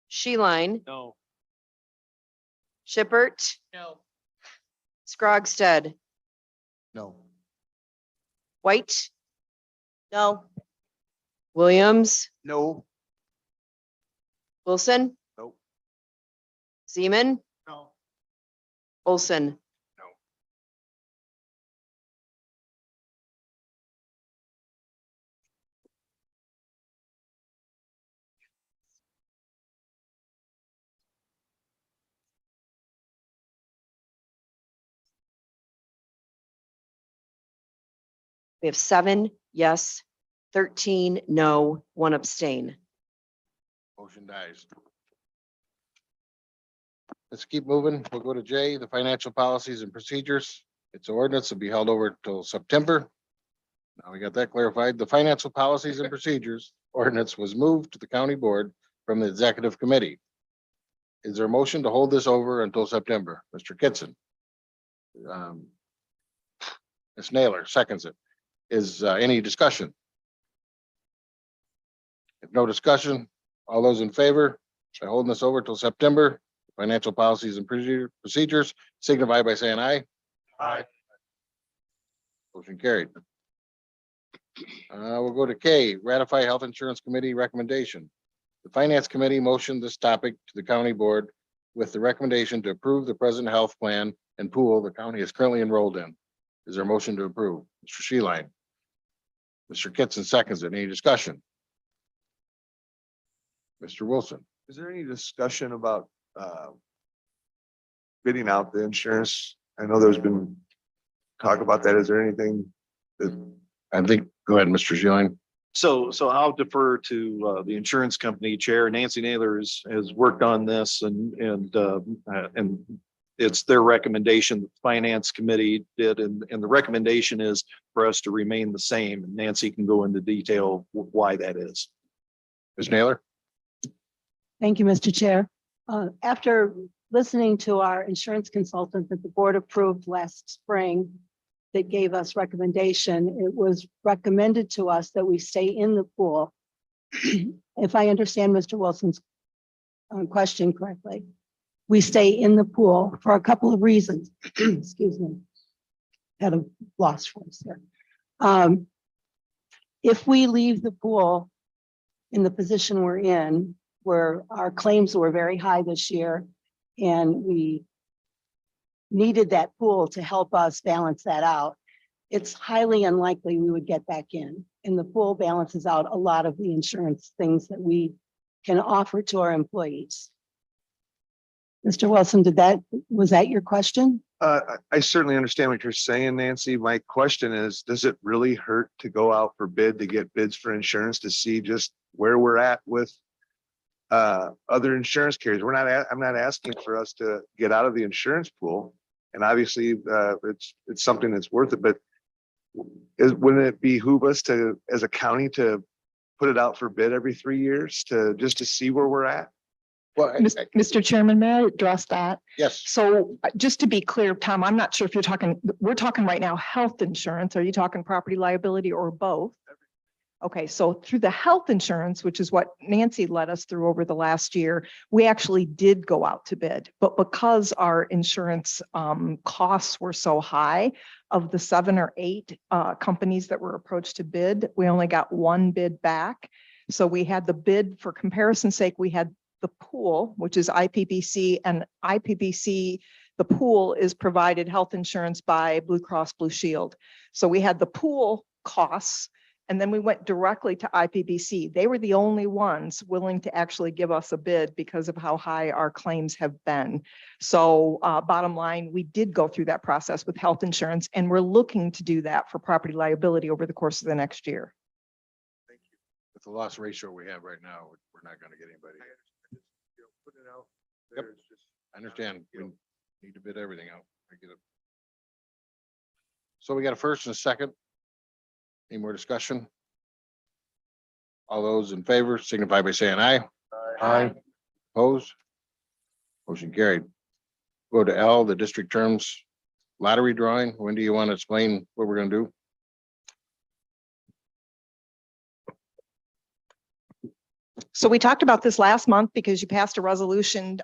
Sheline, No. Shippert, No. Scrogstead, No. White. No. Williams, No. Wilson. Nope. Seaman, No. Olson. We have 7 yes, 13 no, 1 abstain. Motion dies. Let's keep moving. We'll go to J, the financial policies and procedures. Its ordinance will be held over till September. Now we got that clarified. The financial policies and procedures ordinance was moved to the county board from the executive committee. Is there a motion to hold this over until September? Mr. Kitson. Ms. Naylor seconds it. Is any discussion? If no discussion, all those in favor by holding this over till September, financial policies and procedures signify by saying aye. Aye. Motion carried. We'll go to K, ratify health insurance committee recommendation. The finance committee motioned this topic to the county board with the recommendation to approve the present health plan and pool the county is currently enrolled in. Is there a motion to approve? Mr. Sheline. Mr. Kitson seconds it. Any discussion? Mr. Wilson. Is there any discussion about bidding out the insurance? I know there's been talk about that. Is there anything that, I think, go ahead, Mr. Sheline. So I'll defer to the insurance company chair. Nancy Naylor has worked on this and it's their recommendation. The finance committee did, and the recommendation is for us to remain the same. And Nancy can go into detail why that is. Ms. Naylor? Thank you, Mr. Chair. After listening to our insurance consultant that the board approved last spring that gave us recommendation, it was recommended to us that we stay in the pool. If I understand Mr. Wilson's question correctly, we stay in the pool for a couple of reasons. Excuse me. Had a lost voice there. If we leave the pool in the position we're in, where our claims were very high this year, and we needed that pool to help us balance that out, it's highly unlikely we would get back in. And the pool balances out a lot of the insurance things that we can offer to our employees. Mr. Wilson, was that your question? I certainly understand what you're saying, Nancy. My question is, does it really hurt to go out for bid to get bids for insurance to see just where we're at with other insurance carriers? I'm not asking for us to get out of the insurance pool. And obviously, it's something that's worth it, but wouldn't it behoove us to, as a county, to put it out for bid every 3 years just to see where we're at. Well, Mr. Chairman, may I address that? yes, So just to be clear, Tom, I'm not sure if you're talking, we're talking right now health insurance. Are you talking property liability or both? Okay, so through the health insurance, which is what Nancy led us through over the last year, we actually did go out to bid. But because our insurance costs were so high, of the 7 or 8 companies that were approached to bid, we only got 1 bid back. So we had the bid, for comparison's sake, we had the pool, which is IPBC, and IPBC, the pool is provided health insurance by Blue Cross Blue Shield. So we had the pool costs, and then we went directly to IPBC. They were the only ones willing to actually give us a bid because of how high our claims have been. So bottom line, we did go through that process with health insurance, and we're looking to do that for property liability over the course of the next year. with the loss ratio we have right now, we're not gonna get anybody. Put it out. Yep. There's just- I understand. We need to bid everything out. I get it. So we got a first and a second. Any more discussion? All those in favor signify by saying aye. Aye. Opposed? Motion carried. Go to L, the district terms lottery drawing. When do you want to explain what we're gonna do? So we talked about this last month because you passed a resolution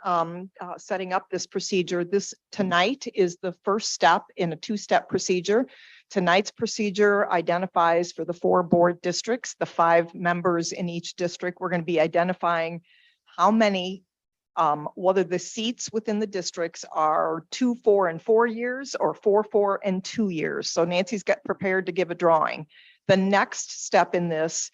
setting up this procedure. This tonight is the first step in a 2-step procedure. Tonight's procedure identifies for the 4 board districts, the 5 members in each district. We're going to be identifying how many, whether the seats within the districts are 2, 4, and 4 years or 4, 4, and 2 years. So Nancy's got prepared to give a drawing. The next step in this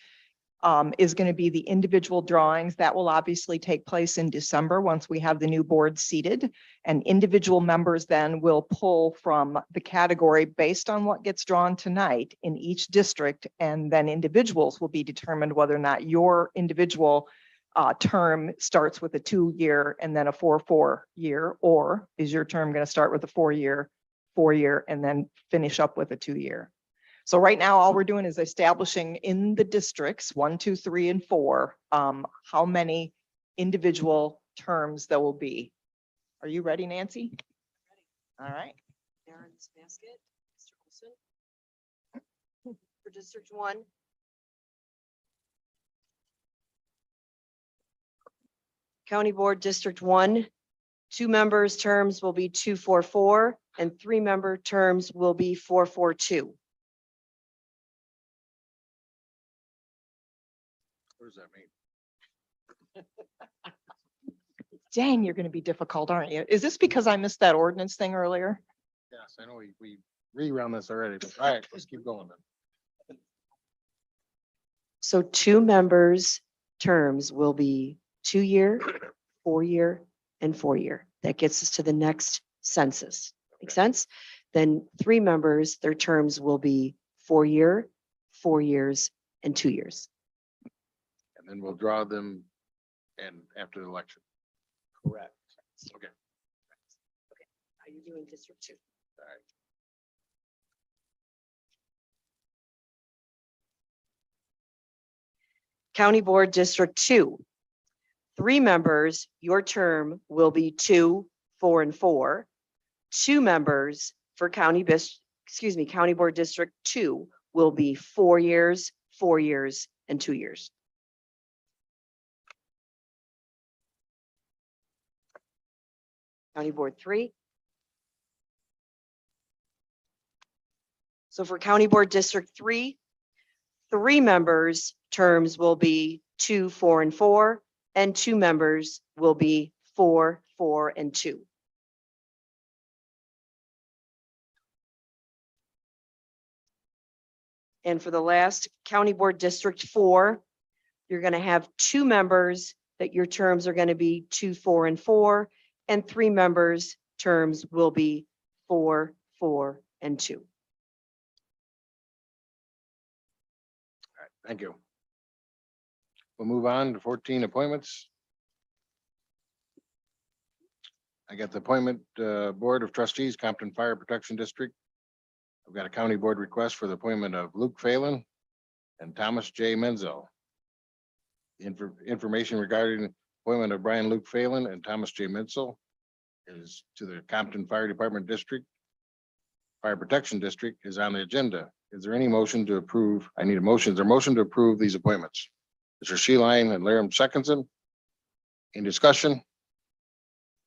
is going to be the individual drawings. That will obviously take place in December once we have the new board seated, and individual members then will pull from the category based on what gets drawn tonight in each district. And then individuals will be determined whether or not your individual term starts with a 2-year and then a 4, 4-year, or is your term going to start with a 4-year, 4-year, and then finish up with a 2-year. So right now, all we're doing is establishing in the districts 1, 2, 3, and 4, how many individual terms there will be. Are you ready, Nancy? All right. Darren's basket, Mr. Olson. For District 1. County Board District 1, 2 members' terms will be 2, 4, 4, and 3-member terms will be 4, 4, 2. What does that mean? Dang, you're going to be difficult, aren't you? Is this because I missed that ordinance thing earlier? Yes, I know we rerun this already, but all right, let's keep going then. So 2 members' terms will be 2-year, 4-year, and 4-year. That gets us to the next census. Make sense? Then 3 members, their terms will be 4-year, 4 years, and 2 years. And then we'll draw them and after the election. Correct. Okay. Are you doing District 2? County Board District 2. 3 members, your term will be 2, 4, and 4. 2 members for County Board District 2 will be 4 years, 4 years, and 2 years. County Board 3. So for County Board District 3, 3 members' terms will be 2, 4, and 4, and 2 members will be 4, 4, and 2. And for the last County Board District 4, you're going to have 2 members that your terms are going to be 2, 4, and 4, and 3 members' terms will be 4, 4, and 2. Thank you. We'll move on to 14 appointments. I got the appointment Board of Trustees, Compton Fire Protection District. I've got a county board request for the appointment of Luke Phelan and Thomas J. Menzel. information regarding appointment of Brian Luke Phelan and Thomas J. Mitchell is to the Compton Fire Department District. Fire Protection District is on the agenda. Is there any motion to approve? I need a motion. Is there a motion to approve these appointments? Mr. Sheeline and Laram Secondson. Any discussion?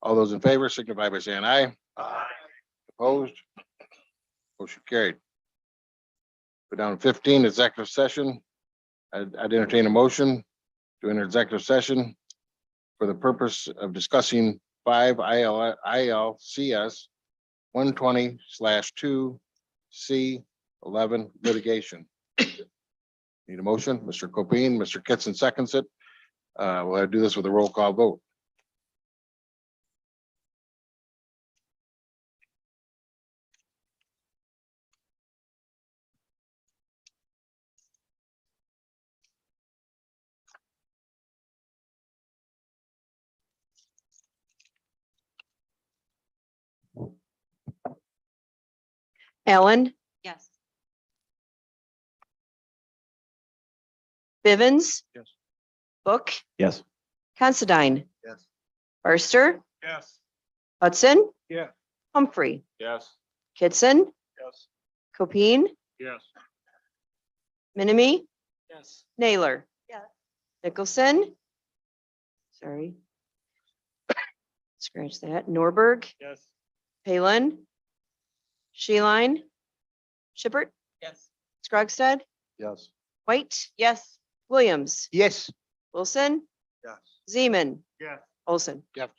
All those in favor signify by saying aye. Aye. Opposed? Motion carried. Go down to 15, executive session. I'd entertain a motion to enter executive session for the purpose of discussing 5 ILCS 120/2C11 litigation. Need a motion? Mr. Copine, Mr. Kitson seconds it. We'll have to do this with a roll call vote. Ellen, Yes. Bivens. Yes. Book, Yes. Considine. Yes. Barster, Yes. Hudson. Yeah. Humphrey, Yes. Kitson, Yes. Copine, Yes. Minimi, Yes. Naylor. Yes. Nicholson. Sorry. Scratch that. Norberg, Yes. Palin. Sheeline. Shippert, Yes. Scrugstead, Yes. White. Yes. Williams, Yes. Wilson, Yes. Zeman, Yes. Olson. Yes.